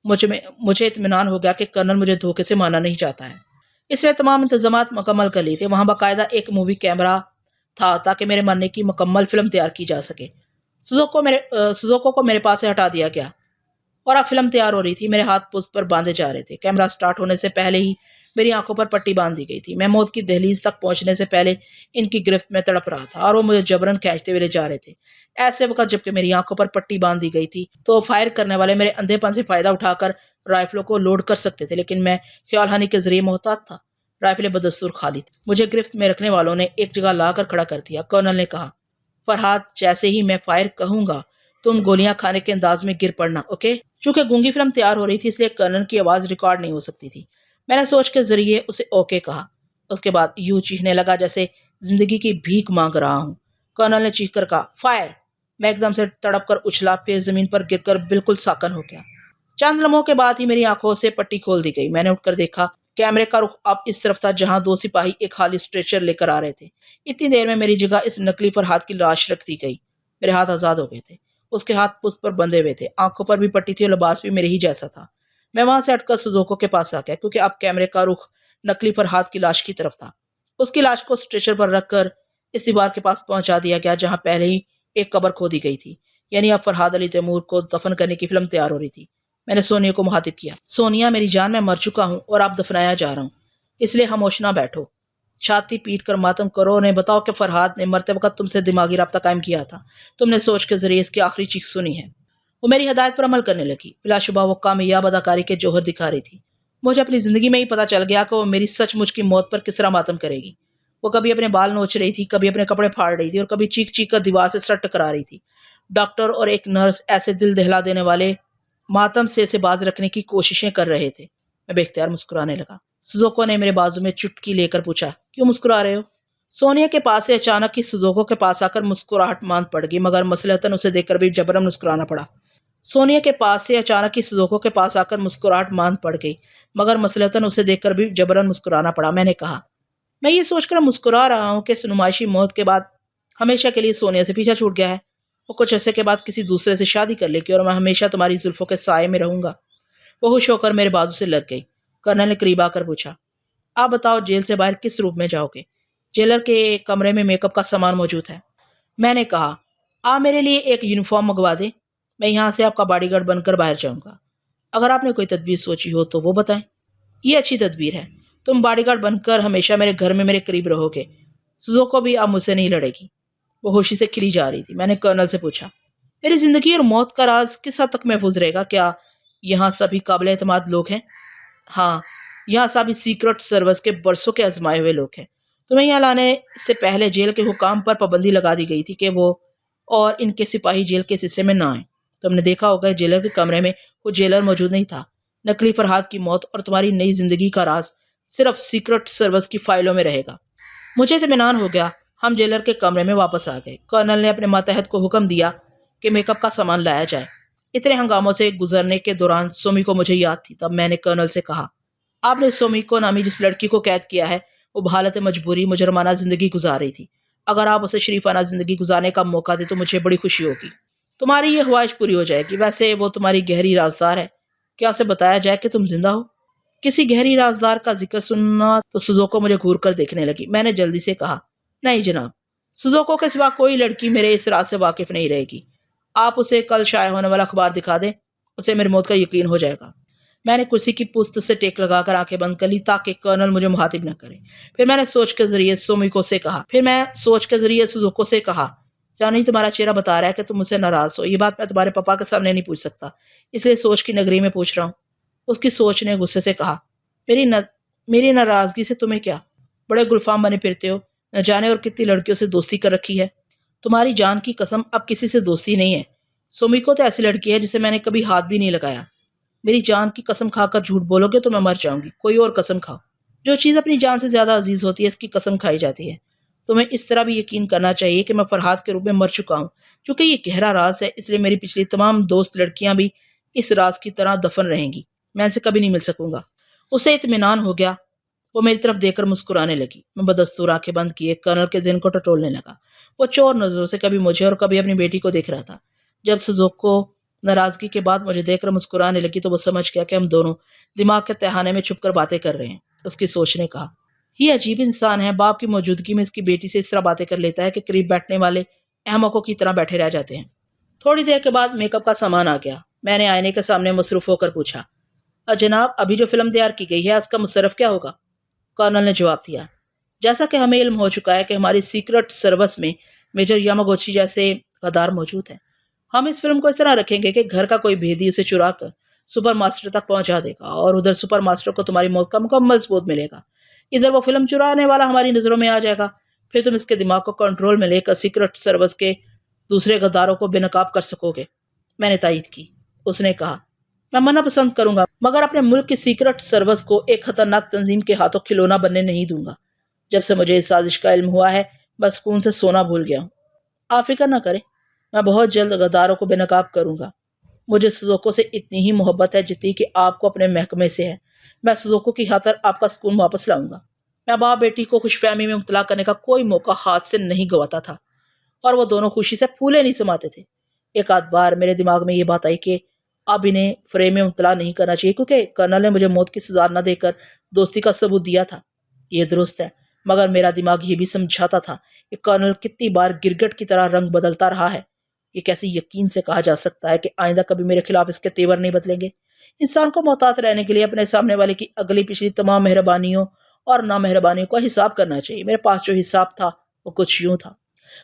مجھے اطمینان ہو گیا کہ کرنل مجھے دھوکے سے مارنا نہیں چاہتا ہے، اس لیے تمام انتظامات مکمل کر لیے تھے۔ وہاں باقاعدہ ایک مووی کیمرہ تھا تاکہ میرے مرنے کی مکمل فلم تیار کی جا سکے۔ سوزوکو کو میرے پاس سے ہٹا دیا گیا اور اب فلم تیار ہو رہی تھی۔ میرے ہاتھ پشت پر باندھے جا رہے تھے۔ کیمرہ سٹارٹ ہونے سے پہلے ہی میری آنکھوں پر پٹی باندھ دی گئی تھی۔ میں موت کی دہلیز تک پہنچنے سے پہلے ان کی گرفت میں تڑپ رہا تھا اور وہ مجھے جبرن کھینچتے ہوئے لے جا رہے تھے۔ ایسے وقت جبکہ میری آنکھوں پر پٹی باندھ دی گئی تھی تو فائر کرنے والے میرے اندھے پن سے فائدہ اٹھا کر رائفلوں کو لوڈ کر سکتے تھے، لیکن میں خیال ہانی کے ذریعے محتاط تھا۔ رائفلیں بدستور خالی تھی۔ مجھے گرفت میں رکھنے والوں نے ایک جگہ لا کر کھڑا کر دیا۔ کرنل نے کہا، فرحاد، جیسے ہی میں فائر کہوں گا تم گولیاں کھانے کے انداز میں گر پڑنا، اوکے؟ چونکہ گونگی فلم تیار ہو رہی تھی اس لیے کرنل کی آواز ریکارڈ نہیں ہو سکتی تھی۔ میں نے سوچ کے ذریعے اسے اوکے کہا۔ اس کے بعد یوں چیخنے لگا جیسے زندگی کی بھیک مانگ رہا ہوں۔ کرنل نے چیخ کر کہا، فائر! میں ایک دم سے تڑپ کر اچھلا، پھر زمین پر گر کر بالکل ساکن ہو گیا۔ چند لمحوں کے بعد ہی میری آنکھوں سے پٹی کھول دی گئی۔ میں نے اٹھ کر دیکھا، کیمرے کا رخ اب اس طرف تھا جہاں دو سپاہی ایک خالی اسٹریچر لے کر آ رہے تھے۔ اتنی دیر میں میری جگہ اس نکلی فرحاد کی لاش رکھ دی گئی۔ میرے ہاتھ آزاد ہو گئے تھے۔ اس کے ہاتھ پشت پر بندھے ہوئے تھے، آنکھوں پر بھی پٹی تھی اور لباس بھی میرے ہی جیسا تھا۔ میں وہاں سے ہٹ کر سوزوکو کے پاس آ گیا کیونکہ اب کیمرے کا رخ نکلی فرحاد کی لاش کی طرف تھا۔ اس کی لاش کو اسٹریچر پر رکھ کر اس دیوار کے پاس پہنچا دیا گیا جہاں پہلے ہی ایک قبر کھودی گئی تھی، یعنی اب فرحاد علی تیمور کو دفن کرنے کی فلم تیار ہو رہی تھی۔ میں نے سونیا کو مخاطب کیا، سونیا میری جان، میں مر چکا ہوں اور اب دفنایا جا رہا ہوں، اس لیے خاموش نہ بیٹھو، چھاتی پیٹ کر ماتم کرو، انہیں بتاؤ کہ فرحاد نے مرتے وقت تم سے دماغی رابطہ قائم کیا تھا۔ تم نے سوچ کے ذریعے اس کی آخری چیخ سنی ہے۔ وہ میری ہدایت پر عمل کرنے لگی۔ بلا شبہ وہ کامیاب اداکاری کے جوہر دکھا رہی تھی۔ مجھے اپنی زندگی میں ہی پتہ چل گیا کہ وہ میری سچ مچ کی موت پر کس طرح ماتم کرے گی۔ وہ کبھی اپنے بال نوچ رہی تھی، کبھی اپنے کپڑے پھاڑ رہی تھی اور کبھی چیخ چیخ کر دیوار سے سر ٹکرا رہی تھی۔ ڈاکٹر اور ایک نرس ایسے دل دہلا دینے والے ماتم سے اسے باز رکھنے کی کوششیں کر رہے تھے۔ میں بے اختیار مسکرانے لگا۔ سوزوکو نے میرے بازو میں چٹکی لے کر پوچھا، کیوں مسکرا رہے ہو؟ سونیا کے پاس سے اچانک ہی سوزوکو کے پاس آ کر مسکراہٹ ماند پڑ گئی، مگر مصلحتاً اسے دیکھ کر بھی جبرن مسکرانا پڑا۔ سونیا کے پاس سے اچانک ہی سزوکو کے پاس آ کر مسکراہٹ ماند پڑ گئی، مگر مسلطن اسے دیکھ کر بھی جبرن مسکرانا پڑا۔ میں نے کہا، میں یہ سوچ کر مسکرا رہا ہوں کہ اس نمائشی موت کے بعد ہمیشہ کے لیے سونیا سے پیچھا چھوٹ گیا ہے۔ وہ کچھ عرصے کے بعد کسی دوسرے سے شادی کر لے گی اور میں ہمیشہ تمہاری زلفوں کے سائے میں رہوں گا۔ وہ خوش ہو کر میرے بازو سے لگ گئی۔ کرنل نے قریب آ کر پوچھا، آپ بتاؤ جیل سے باہر کس روپ میں جاؤ گے؟ جیلر کے کمرے میں میک اپ کا سامان موجود ہے۔ میں نے کہا، آپ میرے لیے ایک یونیفارم منگوا دیں، میں یہاں سے آپ کا باڈی گارڈ بن کر باہر جاؤں گا۔ اگر آپ نے کوئی تدبیر سوچی ہو تو وہ بتائیں۔ یہ اچھی تدبیر ہے، تم باڈی گارڈ بن کر ہمیشہ میرے گھر میں میرے قریب رہو گے۔ سزوکو بھی اب مجھ سے نہیں لڑے گی۔ وہ خوشی سے کھلی جا رہی تھی۔ میں نے کرنل سے پوچھا، میری زندگی اور موت کا راز کس حد تک محفوظ رہے گا؟ کیا یہاں سبھی قابل اعتماد لوگ ہیں؟ ہاں، یہاں سبھی سیکرٹ سروس کے برسوں کے آزمائے ہوئے لوگ ہیں۔ تمہیں یہاں لانے سے پہلے جیل کے حکام پر پابندی لگا دی گئی تھی کہ وہ اور ان کے سپاہی جیل کے حصے میں نہ آئیں۔ تم نے دیکھا ہوگا جیلر کے کمرے میں وہ جیلر موجود نہیں تھا۔ نقلی فرہاد کی موت اور تمہاری نئی زندگی کا راز صرف سیکرٹ سروس کی فائلوں میں رہے گا۔ مجھے اطمینان ہو گیا۔ ہم جیلر کے کمرے میں واپس آ گئے۔ کرنل نے اپنے ماتحت کو حکم دیا کہ میک اپ کا سامان لایا جائے۔ اتنے ہنگاموں سے گزرنے کے دوران سومی کو مجھے یاد تھی۔ تب میں نے کرنل سے کہا، آپ نے سومی کو نامی جس لڑکی کو قید کیا ہے وہ بحالت مجبوری مجرمانہ زندگی گزار رہی تھی۔ اگر آپ اسے شریفانہ زندگی گزارنے کا موقع دیں تو مجھے بڑی خوشی ہوگی۔ تمہاری یہ خواہش پوری ہو جائے گی۔ ویسے وہ تمہاری گہری رازدار ہے، کیا اسے بتایا جائے کہ تم زندہ ہو؟ کسی گہری رازدار کا ذکر سننا تو سزوکو مجھے گھور کر دیکھنے لگی۔ میں نے جلدی سے کہا، نہیں جناب، سزوکو کے سوا کوئی لڑکی میرے اس راز سے واقف نہیں رہے گی۔ آپ اسے کل شائع ہونے والا اخبار دکھا دیں، اسے میری موت کا یقین ہو جائے گا۔ میں نے کرسی کی پشت سے ٹیک لگا کر آنکھیں بند کر لی تاکہ کرنل مجھے مخاطب نہ کرے۔ پھر میں سوچ کے ذریعے سزوکو سے کہا، جانی تمہارا چہرہ بتا رہا ہے کہ تم مجھ سے ناراض ہو۔ یہ بات میں تمہارے پاپا کے سامنے نہیں پوچھ سکتا، اس لیے سوچ کی نگری میں پوچھ رہا ہوں۔ اس کی سوچ نے غصے سے کہا، میری ناراضگی سے تمہیں کیا؟ بڑے گلفام بنے پھرتے ہو، نہ جانے اور کتنی لڑکیوں سے دوستی کر رکھی ہے۔ تمہاری جان کی قسم اب کسی سے دوستی نہیں ہے۔ سومیکو تو ایسی لڑکی ہے جسے میں نے کبھی ہاتھ بھی نہیں لگایا۔ میری جان کی قسم کھا کر جھوٹ بولو گے تو میں مر جاؤں گی۔ کوئی اور قسم کھاؤ۔ جو چیز اپنی جان سے زیادہ عزیز ہوتی ہے اس کی قسم کھائی جاتی ہے۔ تمہیں اس طرح بھی یقین کرنا چاہیے کہ میں فرہاد کے روپ میں مر چکا ہوں۔ چونکہ یہ گہرا راز ہے اس لیے میری پچھلی تمام دوست لڑکیاں بھی اس راز کی طرح دفن رہیں گی۔ میں ان سے کبھی نہیں مل سکوں گا۔ اسے اطمینان ہو گیا۔ وہ میری طرف دیکھ کر مسکرانے لگی۔ میں بدستور آنکھیں بند کیے کرنل کے ذہن کو ٹٹولنے لگا۔ وہ چور نظروں سے کبھی مجھے اور کبھی اپنی بیٹی کو دیکھ رہا تھا۔ جب سزوکو ناراضگی کے بعد مجھے دیکھ کر مسکرانے لگی تو وہ سمجھ گیا کہ ہم دونوں دماغ کے تہانے میں چھپ کر باتیں کر رہے ہیں۔ اس کی سوچ نے کہا، یہ عجیب انسان ہے، باپ کی موجودگی میں اس کی بیٹی سے اس طرح باتیں کر لیتا ہے کہ قریب بیٹھنے والے احمقوں کی طرح بیٹھے رہ جاتے ہیں۔ تھوڑی دیر کے بعد میک اپ کا سامان آ گیا۔ میں نے آئینے کے سامنے مصروف ہو کر پوچھا، جناب ابھی جو فلم تیار کی گئی ہے اس کا مصرف کیا ہوگا؟ کرنل نے جواب دیا، جیسا کہ ہمیں علم ہو چکا ہے کہ ہماری سیکرٹ سروس میں میجر یاماگوچی جیسے غدار موجود ہیں، ہم اس فلم کو اس طرح رکھیں گے کہ گھر کا کوئی بھیدی اسے چرا کر سپر ماسٹر تک پہنچا دے گا اور ادھر سپر ماسٹر کو تمہاری موت کا مکمل ثبوت ملے گا۔ ادھر وہ فلم چرانے والا ہماری نظروں میں آ جائے گا، پھر تم اس کے دماغ کو کنٹرول میں لے کر سیکرٹ سروس کے دوسرے غداروں کو بے نقاب کر سکو گے۔ میں نے تائید کی۔ اس نے کہا، میں منع پسند کروں گا مگر اپنے ملک کی سیکرٹ سروس کو ایک خطرناک تنظیم کے ہاتھوں کھلونا بننے نہیں دوں گا۔ جب سے مجھے اس سازش کا علم ہوا ہے بس سکون سے سونا بھول گیا ہوں۔ آپ فکر نہ کریں، میں بہت جلد غداروں کو بے نقاب کروں گا۔ مجھے سزوکو سے اتنی ہی محبت ہے جتنی کہ آپ کو اپنے محکمے سے ہے۔ میں سزوکو کی خاطر آپ کا سکون واپس لاؤں گا۔ میں باپ بیٹی کو خوش فہمی میں مبتلا کرنے کا کوئی موقع ہاتھ سے نہیں گواتا تھا اور وہ دونوں خوشی سے پھولے نہیں سماتے تھے۔ ایک آدھ بار میرے دماغ میں یہ بات آئی کہ اب انہیں فریم میں مبتلا نہیں کرنا چاہیے کیونکہ کرنل نے مجھے موت کی سزا نہ دے کر دوستی کا ثبوت دیا تھا۔ یہ درست ہے، مگر میرا دماغ یہ بھی سمجھاتا تھا کہ کرنل کتنی بار گرگٹ کی طرح رنگ بدلتا رہا ہے۔ یہ کیسے یقین سے کہا جا سکتا ہے کہ آئندہ کبھی میرے خلاف اس کے تیور نہیں بدلیں گے؟ انسان کو محتاط رہنے کے لیے اپنے سامنے والے کی اگلی پچھلی تمام مہربانیوں اور نامہربانیوں کا حساب کرنا چاہیے۔ میرے پاس جو حساب تھا وہ کچھ یوں تھا۔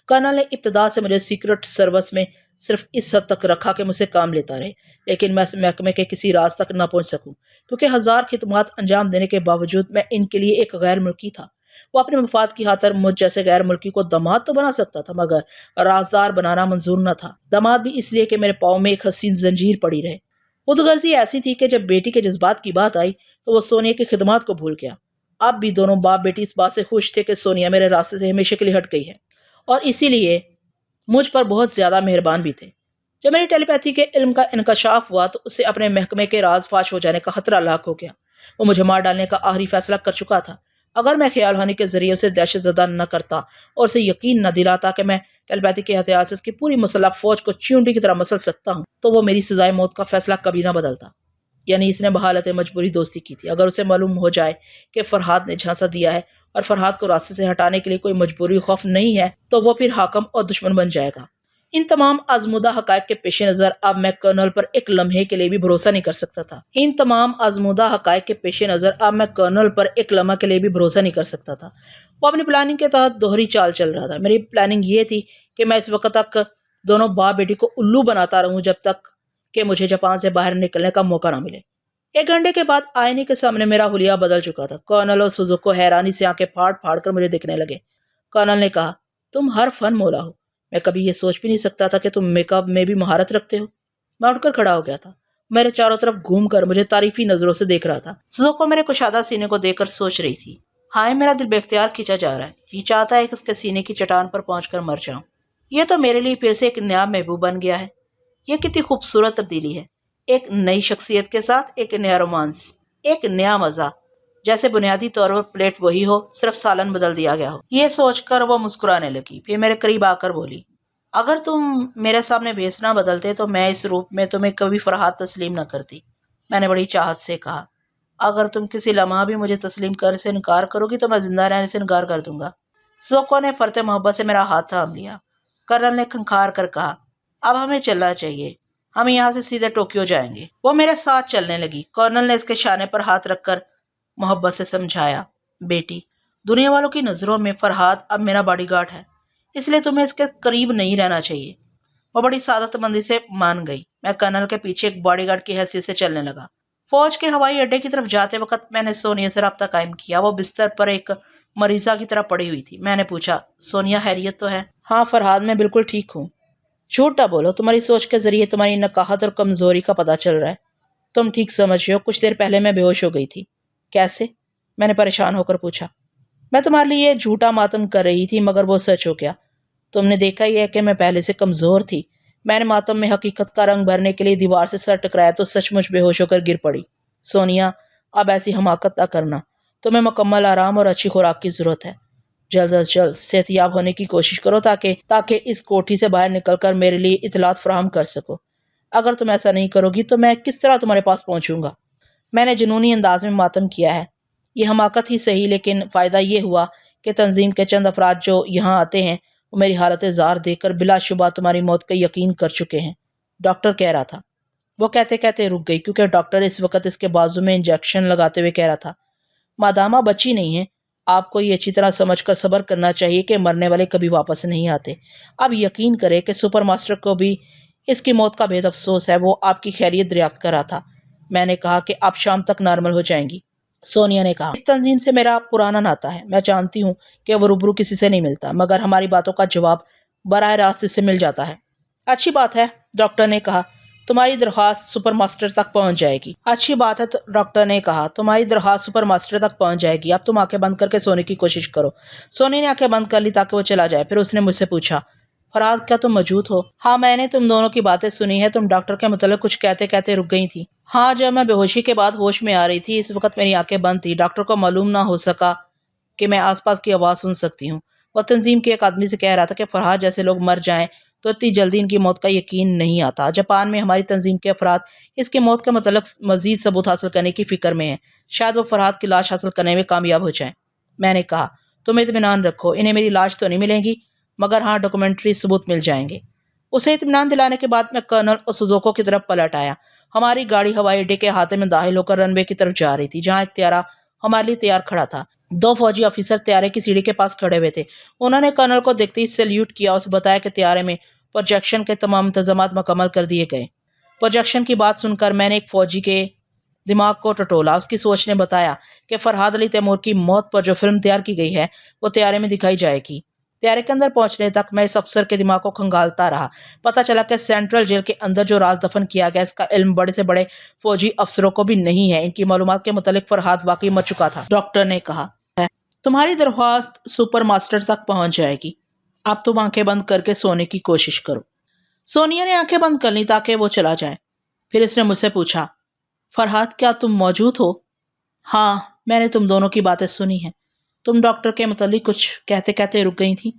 کرنل نے ابتدا سے مجھے سیکرٹ سروس میں صرف اس حد تک رکھا کہ مجھ سے کام لیتا رہے، لیکن میں اس محکمے کے کسی راز تک نہ پہنچ سکوں کیونکہ ہزار خدمات انجام دینے کے باوجود میں ان کے لیے ایک غیر ملکی تھا۔ وہ اپنے مفاد کی خاطر مجھ جیسے غیر ملکی کو داماد تو بنا سکتا تھا مگر رازدار بنانا منظور نہ تھا۔ داماد بھی اس لیے کہ میرے پاؤں میں ایک حسین زنجیر پڑی رہے۔ خود غرضی ایسی تھی کہ جب بیٹی کے جذبات کی بات آئی تو وہ سونیا کی خدمات کو بھول گیا۔ اب بھی دونوں باپ بیٹی اس بات سے خوش تھے کہ سونیا میرے راستے سے ہمیشہ کے لیے ہٹ گئی ہے اور اسی لیے مجھ پر بہت زیادہ مہربان بھی تھے۔ جب میری ٹیلیپیتھی کے علم کا انکشاف ہوا تو اسے اپنے محکمے کے راز فاش ہو جانے کا خطرہ لاحق ہو گیا۔ وہ مجھے مار ڈالنے کا آخری فیصلہ کر چکا تھا۔ اگر میں خیال ہونے کے ذریعے اسے دہشت زدہ نہ کرتا اور اسے یقین نہ دلاتا کہ میں ٹیلیپیتھی کے ہتھیار سے اس کی پوری مسلح فوج کو چیونٹی کی طرح مسل سکتا ہوں، تو وہ میری سزائے موت کا فیصلہ کبھی نہ بدلتا۔ یعنی اس نے بحالت مجبوری دوستی کی تھی۔ اگر اسے معلوم ہو جائے کہ فرحاد نے جھانسا دیا ہے اور فرحاد کو راستے سے ہٹانے کے لیے کوئی مجبوری خوف نہیں ہے، تو وہ پھر حاکم اور دشمن بن جائے گا۔ ان تمام آزمودہ حقائق کے پیش نظر اب میں کرنل پر ایک لمحے کے لیے بھی بھروسہ نہیں کر سکتا تھا۔ وہ اپنی پلاننگ کے تحت دوہری چال چل رہا تھا۔ میری پلاننگ یہ تھی کہ میں اس وقت تک دونوں باپ بیٹی کو الو بناتا رہوں جب تک کہ مجھے جاپان سے باہر نکلنے کا موقع نہ ملے۔ 1 گھنٹے کے بعد آئینے کے سامنے میرا حلیہ بدل چکا تھا۔ کرنل اور سوزوکو حیرانی سے آنکھیں پھاڑ پھاڑ کر مجھے دیکھنے لگے۔ کرنل نے کہا، تم ہر فن مولا ہو۔ میں کبھی یہ سوچ بھی نہیں سکتا تھا کہ تم میک اپ میں بھی مہارت رکھتے ہو۔ میں اٹھ کر کھڑا ہو گیا تھا، میرے چاروں طرف گھوم کر مجھے تعریفی نظروں سے دیکھ رہا تھا۔ سوزوکو میرے کشادہ سینے کو دیکھ کر سوچ رہی تھی، ہائے میرا دل بے اختیار کھینچا جا رہا ہے، یہ چاہتا ہے کہ اس کے سینے کی چٹان پر پہنچ کر مر جاؤں۔ یہ تو میرے لیے پھر سے ایک نیا محبوب بن گیا ہے۔ یہ کتنی خوبصورت تبدیلی ہے، ایک نئی شخصیت کے ساتھ ایک نیا رومانس، ایک نیا مزہ، جیسے بنیادی طور پر پلیٹ وہی ہو، صرف سالن بدل دیا گیا ہو۔ یہ سوچ کر وہ مسکرانے لگی، پھر میرے قریب آ کر بولی، اگر تم میرے سامنے بھیس نہ بدلتے تو میں اس روپ میں تمہیں کبھی فرحاد تسلیم نہ کرتی۔ میں نے بڑی چاہت سے کہا، اگر تم کسی لمحہ بھی مجھے تسلیم کرنے سے انکار کرو گی تو میں زندہ رہنے سے انکار کر دوں گا۔ سوزوکو نے فرط محبت سے میرا ہاتھ تھام لیا۔ کرنل نے کھنکھار کر کہا، اب ہمیں چلنا چاہیے، ہم یہاں سے سیدھے ٹوکیو جائیں گے۔ وہ میرے ساتھ چلنے لگی۔ کرنل نے اس کے شانے پر ہاتھ رکھ کر محبت سے سمجھایا، بیٹی، دنیا والوں کی نظروں میں فرحاد اب میرا باڈی گارڈ ہے، اس لیے تمہیں اس کے قریب نہیں رہنا چاہیے۔ وہ بڑی سعادت مندی سے مان گئی۔ میں کرنل کے پیچھے ایک باڈی گارڈ کی حیثیت سے چلنے لگا۔ فوج کے ہوائی اڈے کی طرف جاتے وقت میں نے سونیا سے رابطہ قائم کیا۔ وہ بستر پر ایک مریضہ کی طرح پڑی ہوئی تھی۔ میں نے پوچھا، سونیا خیریت تو ہے؟ ہاں فرحاد، میں بالکل ٹھیک ہوں۔ جھوٹ نہ بولو، تمہاری سوچ کے ذریعے تمہاری نقاہت اور کمزوری کا پتہ چل رہا ہے۔ تم ٹھیک سمجھ رہے ہو، کچھ دیر پہلے میں بے ہوش ہو گئی تھی۔ کیسے؟ میں نے پریشان ہو کر پوچھا۔ میں تمہارے لیے یہ جھوٹا ماتم کر رہی تھی مگر وہ سچ ہو گیا۔ تم نے دیکھا ہی ہے کہ میں پہلے سے کمزور تھی۔ میں نے ماتم میں حقیقت کا رنگ بھرنے کے لیے دیوار سے سر ٹکرایا تو سچ مچ بے ہوش ہو کر گر پڑی۔ سونیا، اب ایسی حماقت نہ کرنا، تمہیں مکمل آرام اور اچھی خوراک کی ضرورت ہے۔ جلد از جلد صحت یاب ہونے کی کوشش کرو تاکہ اس کوٹھی سے باہر نکل کر میرے لیے اطلاعات فراہم کر سکو۔ اگر تم ایسا نہیں کرو گی تو میں کس طرح تمہارے پاس پہنچوں گا؟ میں نے جنونی انداز میں ماتم کیا ہے۔ یہ حماقت ہی صحیح، لیکن فائدہ یہ ہوا کہ تنظیم کے چند افراد جو یہاں آتے ہیں وہ میری حالت زار دیکھ کر بلا شبہ تمہاری موت کا یقین کر چکے ہیں، ڈاکٹر کہہ رہا تھا۔ وہ کہتے کہتے رک گئی کیونکہ ڈاکٹر اس وقت اس کے بازو میں انجیکشن لگاتے ہوئے کہہ رہا تھا، مادام آپ بچی نہیں ہیں، آپ کو یہ اچھی طرح سمجھ کر صبر کرنا چاہیے کہ مرنے والے کبھی واپس نہیں آتے۔ اب یقین کرے کہ سپر ماسٹر کو بھی اس کی موت کا بہت افسوس ہے، وہ آپ کی خیریت دریافت کر رہا تھا۔ میں نے کہا کہ آپ شام تک نارمل ہو جائیں گی۔ سونیا نے کہا، اس تنظیم سے میرا پرانا ناتا ہے، میں جانتی ہوں کہ وہ روبرو کسی سے نہیں ملتا، مگر ہماری باتوں کا جواب براہ راست اس سے مل جاتا ہے۔ اچھی بات ہے، ڈاکٹر نے کہا، تمہاری درخواست سپر ماسٹر تک پہنچ جائے گی۔ اچھی بات ہے، ڈاکٹر نے کہا، تمہاری درخواست سپر ماسٹر تک پہنچ جائے گی۔ اب تم آنکھیں بند کر کے سونے کی کوشش کرو۔ سونی نے آنکھیں بند کر لی تاکہ وہ چلا جائے۔ پھر اس نے مجھ سے پوچھا، فرحاد کیا تم موجود ہو؟ ہاں، میں نے تم دونوں کی باتیں سنی ہے۔ تم ڈاکٹر کے متعلق کچھ کہتے کہتے رک گئی تھی۔ ہاں، جب میں بے ہوشی کے بعد ہوش میں آ رہی تھی اس وقت میری آنکھیں بند تھی۔ ڈاکٹر کو معلوم نہ ہو سکا کہ میں آس پاس کی آواز سن سکتی ہوں۔ وہ تنظیم کے ایک آدمی سے کہہ رہا تھا کہ فرحاد جیسے لوگ مر جائیں تو اتنی جلدی ان کی موت کا یقین نہیں آتا۔ جاپان میں ہماری تنظیم کے افراد اس کی موت کے متعلق مزید ثبوت حاصل کرنے کی فکر میں ہیں، شاید وہ فرحاد کی لاش حاصل کرنے میں کامیاب ہو جائیں۔ میں نے کہا، تم اطمینان رکھو، انہیں میری لاش تو نہیں ملے گی مگر ہاں ڈاکومنٹری ثبوت مل جائیں گے۔ اسے اطمینان دلانے کے بعد میں کرنل اور سوزوکو کی طرف پلٹ آیا۔ ہماری گاڑی ہوائی اڈے کے احاطے میں داخل ہو کر رن وے کی طرف جا رہی تھی جہاں ایک طیارہ ہمارے لیے تیار کھڑا تھا۔ 2 فوجی آفیسر طیارے کی سیڑھی کے پاس کھڑے ہوئے تھے۔ انہوں نے کرنل کو دیکھتے ہی سیلیوٹ کیا اور اسے بتایا کہ طیارے میں پروجیکشن کے تمام انتظامات مکمل کر دیے گئے۔ پروجیکشن کی بات سن کر میں نے ایک فوجی کے دماغ کو ٹٹولا۔ اس کی سوچ نے بتایا کہ فرحاد علی تیمور کی موت پر جو فلم تیار کی گئی ہے وہ طیارے میں دکھائی جائے گی۔ طیارے کے اندر پہنچنے تک میں اس افسر کے دماغ کو کھنگالتا رہا۔ پتہ چلا کہ سینٹرل جیل کے اندر جو راز دفن کیا گیا اس کا علم بڑے سے بڑے فوجی افسروں کو بھی نہیں ہے۔ ان کی معلومات کے متعلق فرحاد واقعی مر چکا تھا۔ ڈاکٹر نے کہا، تمہاری درخواست سپر ماسٹر تک پہنچ جائے گی۔ اب تم آنکھیں بند کر کے سونے کی کوشش کرو۔ سونیا نے آنکھیں بند کر لی تاکہ وہ چلا جائے. پھر اس نے مجھ سے پوچھا, فرحاد کیا تم موجود ہو؟ ہاں, میں نے تم دونوں کی باتیں سنی ہیں. تم ڈاکٹر کے متعلق کچھ کہتے کہتے رک گئی تھی.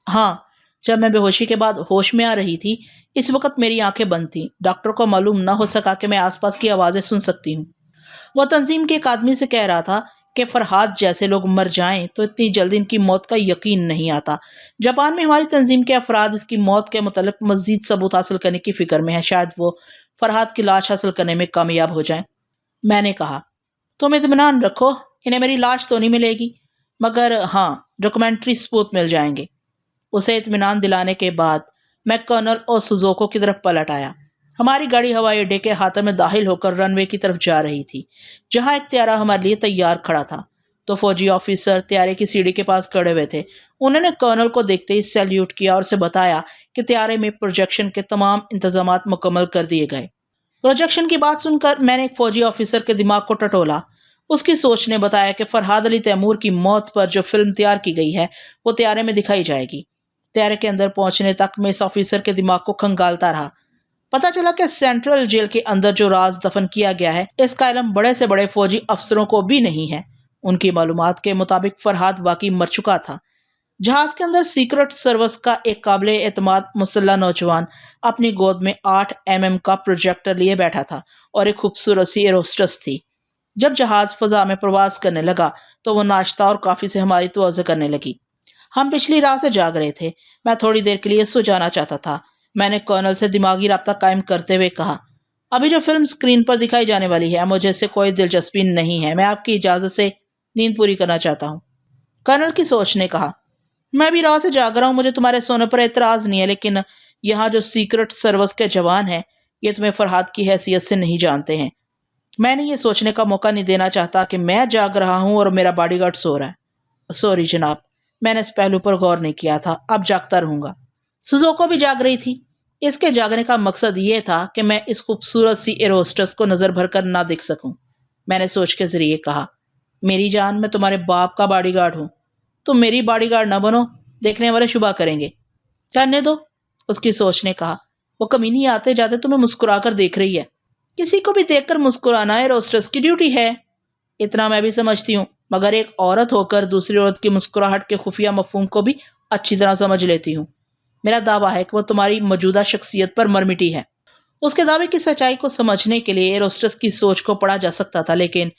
ہاں, جب میں بے ہوشی کے بعد ہوش میں آ رہی تھی اس وقت میری آنکھیں بند تھیں. ڈاکٹر کو معلوم نہ ہو سکا کہ میں آس پاس کی آوازیں سن سکتی ہوں. وہ تنظیم کے ایک آدمی سے کہہ رہا تھا کہ فرحاد جیسے لوگ مر جائیں تو اتنی جلدی ان کی موت کا یقین نہیں آتا. جاپان میں ہماری تنظیم کے افراد اس کی موت کے متعلق مزید ثبوت حاصل کرنے کی فکر میں ہیں. شاید وہ فرحاد کی لاش حاصل کرنے میں کامیاب ہو جائیں. میں نے کہا, تم اطمینان رکھو, انہیں میری لاش تو نہیں ملے گی, مگر ہاں ڈاکومنٹری ثبوت مل جائیں گے. اسے اطمینان دلانے کے بعد میں کرنل اور سوزوکو کی طرف پلٹ آیا. ہماری گاڑی ہوائی اڈے کے ہاتھوں میں داخل ہو کر رن وے کی طرف جا رہی تھی جہاں ایک طیارہ ہمارے لیے تیار کھڑا تھا. تو فوجی آفیسر طیارے کی سیڑھی کے پاس کھڑے ہوئے تھے. انہوں نے کرنل کو دیکھتے ہی سیلیوٹ کیا اور اسے بتایا کہ طیارے میں پروجیکشن کے تمام انتظامات مکمل کر دیے گئے. پروجیکشن کی بات سن کر میں نے ایک فوجی آفیسر کے دماغ کو ٹٹولا. اس کی سوچ نے بتایا کہ فرحاد علی تیمور کی موت پر جو فلم تیار کی گئی ہے وہ طیارے میں دکھائی جائے گی. طیارے کے اندر پہنچنے تک میں اس آفیسر کے دماغ کو کھنگالتا رہا. پتا چلا کہ سینٹرل جیل کے اندر جو راز دفن کیا گیا ہے اس کا علم بڑے سے بڑے فوجی افسروں کو بھی نہیں ہے. ان کی معلومات کے مطابق فرحاد واقعی مر چکا تھا. جہاز کے اندر سیکرٹ سروس کا ایک قابل اعتماد مسلح نوجوان اپنی گود میں 8 mm کا پروجیکٹر لیے بیٹھا تھا اور ایک خوبصورت سی ایروسٹس تھی. جب جہاز فضا میں پرواز کرنے لگا تو وہ ناشتہ اور کافی سے ہماری توجہ کرنے لگی. ہم پچھلی رات سے جاگ رہے تھے. میں تھوڑی دیر کے لیے سو جانا چاہتا تھا. میں نے کرنل سے دماغی رابطہ قائم کرتے ہوئے کہا, ابھی جو فلم سکرین پر دکھائی جانے والی ہے مجھے اس سے کوئی دلچسپی نہیں ہے. میں آپ کی اجازت سے نیند پوری کرنا چاہتا ہوں. کرنل کی سوچ نے کہا, میں بھی رات سے جاگ رہا ہوں, مجھے تمہارے سونے پر اعتراض نہیں ہے, لیکن یہاں جو سیکرٹ سروس کے جوان ہیں یہ تمہیں فرحاد کی حیثیت سے نہیں جانتے ہیں. میں نے یہ سوچنے کا موقع نہیں دینا چاہتا کہ میں جاگ رہا ہوں اور میرا باڈی گارڈ سو رہا ہے. سوری جناب, میں نے اس پہلو پر غور نہیں کیا تھا. اب جاگتا رہوں گا. سوزوکو بھی جاگ رہی تھی. اس کے جاگنے کا مقصد یہ تھا کہ میں اس خوبصورت سی ایروسٹس کو نظر بھر کر نہ دیکھ سکوں. میں نے سوچ کے ذریعے کہا, میری جان, میں تمہارے باپ کا باڈی گارڈ ہوں. تم میری باڈی گارڈ نہ بنو, دیکھنے والے شبہ کریں گے. کرنے دو, اس کی سوچ نے کہا. وہ کمینی آتے جاتے تمہیں مسکرا کر دیکھ رہی ہے. کسی کو بھی دیکھ کر مسکرانا ایروسٹس کی ڈیوٹی ہے. اتنا میں بھی سمجھتی ہوں, مگر ایک عورت ہو کر دوسری عورت کی مسکراہٹ کے خفیہ مفہوم کو بھی اچھی طرح سمجھ لیتی ہوں. میرا دعویٰ ہے کہ وہ تمہاری موجودہ شخصیت پر مرمٹی ہے. اس کے دعوے کی سچائی کو سمجھنے کے لیے ایروسٹس کی سوچ کو پڑھا جا سکتا تھا, لیکن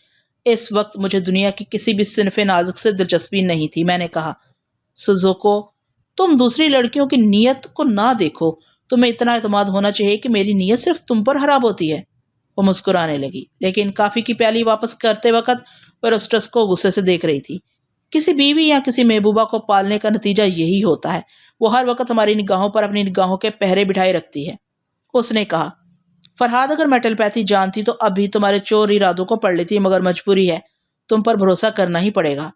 اس وقت مجھے دنیا کی کسی بھی صنف نازک سے دلچسپی نہیں تھی. میں نے کہا, سوزوکو, تم دوسری لڑکیوں کی نیت کو نہ دیکھو. تمہیں اتنا اعتماد ہونا چاہیے کہ میری نیت صرف تم پر خراب ہوتی ہے. وہ مسکرانے لگی, لیکن کافی کی پیالی واپس کرتے وقت ایروسٹس کو غصے سے دیکھ رہی تھی. کسی بیوی یا کسی محبوبہ کو پالنے کا نتیجہ یہی ہوتا ہے, وہ ہر وقت ہماری نگاہوں پر اپنی نگاہوں کے پہرے بٹھائے رکھتی ہے. اس نے کہا, فرحاد اگر میں ٹیلیپیتھی جانتی تو ابھی تمہارے چور ارادوں کو پڑھ لیتی, مگر مجبوری ہے, تم پر بھروسہ کرنا ہی پڑے گا.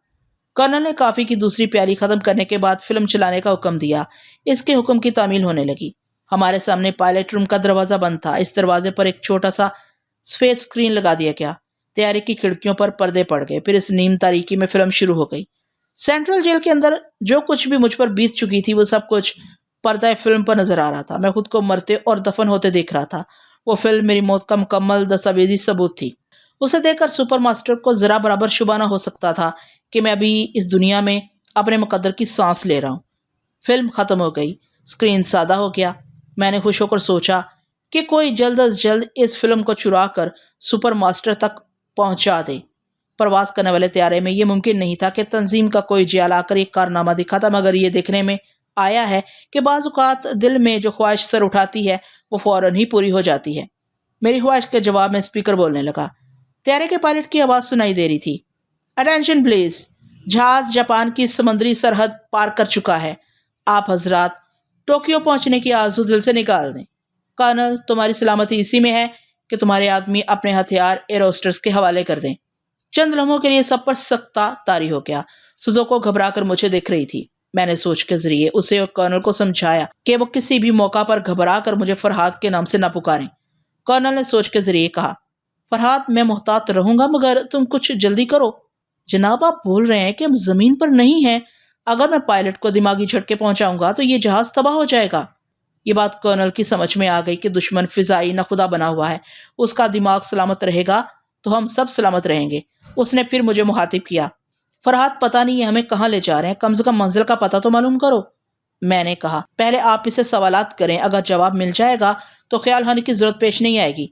کرنل نے کافی کی دوسری پیالی ختم کرنے کے بعد فلم چلانے کا حکم دیا. اس کے حکم کی تعمیل ہونے لگی. ہمارے سامنے پائلٹ روم کا دروازہ بند تھا. اس دروازے پر ایک چھوٹا سا سفید اسکرین لگا دیا گیا. طیارے کی کھڑکیوں پر پردے پڑ گئے. پھر اس نیم تاریکی میں فلم شروع ہو گئی. سینٹرل جیل کے اندر جو کچھ بھی مجھ پر بیت چکی تھی وہ سب کچھ پردہ فلم پر نظر آ رہا تھا. میں خود کو مرتے اور دفن ہوتے دیکھ رہا تھا. وہ فلم میری موت کا مکمل دستاویزی ثبوت تھی. اسے دیکھ کر سپر ماسٹر کو ذرا برابر شبہ نہ ہو سکتا تھا کہ میں ابھی اس دنیا میں اپنے مقدر کی سانس لے رہا ہوں. فلم ختم ہو گئی. اسکرین سادہ ہو گیا. میں نے خوش ہو کر سوچا کہ کوئی جلد از جلد اس فلم کو چرا کر سپر ماسٹر تک پہنچا دے. پرواز کرنے والے طیارے میں یہ ممکن نہیں تھا کہ تنظیم کا کوئی جیل آ کر ایک کارنامہ دکھاتا, مگر یہ دیکھنے میں آیا ہے کہ بعض اوقات دل میں جو خواہش سر اٹھاتی ہے وہ فوراً ہی پوری ہو جاتی ہے. میری خواہش کے جواب میں اسپیکر بولنے لگا. طیارے کے پائلٹ کی آواز سنائی دے رہی تھی. اٹینشن پلیز, جہاز جاپان کی سمندری سرحد پار کر چکا ہے. آپ حضرات ٹوکیو پہنچنے کی آرزو دل سے نکال دیں. کرنل, تمہاری سلامتی اسی میں ہے کہ تمہارے آدمی اپنے ہتھیار ایروسٹرس کے حوالے کر دیں. چند لمحوں کے لیے سب پر سکتہ طاری ہو گیا. سوزوکو گھبرا کر مجھے دیکھ رہی تھی. میں نے سوچ کے ذریعے اسے اور کرنل کو سمجھایا کہ وہ کسی بھی موقع پر گھبرا کر مجھے فرحاد کے نام سے نہ پکاریں. کرنل نے سوچ کے ذریعے کہا, فرحاد, میں محتاط رہوں گا, مگر تم کچھ جلدی کرو. جناب, آپ بول رہے ہیں کہ ہم زمین پر نہیں ہیں. اگر میں پائلٹ کو دماغی جھٹکے پہنچاؤں گا تو یہ جہاز تباہ ہو جائے گا. یہ بات کرنل کی سمجھ میں آ گئی کہ دشمن فضائی نخدا بنا ہوا ہے، اس کا دماغ سلامت رہے گا تو ہم سب سلامت رہیں گے۔ اس نے پھر مجھے مخاطب کیا، فرحات پتہ نہیں یہ ہمیں کہاں لے جا رہے ہیں، کم سے کم منزل کا پتہ تو معلوم کرو۔ میں نے کہا، پہلے آپ اسے سوالات کریں، اگر جواب مل جائے گا تو خیال ہونے کی ضرورت پیش نہیں آئے گی۔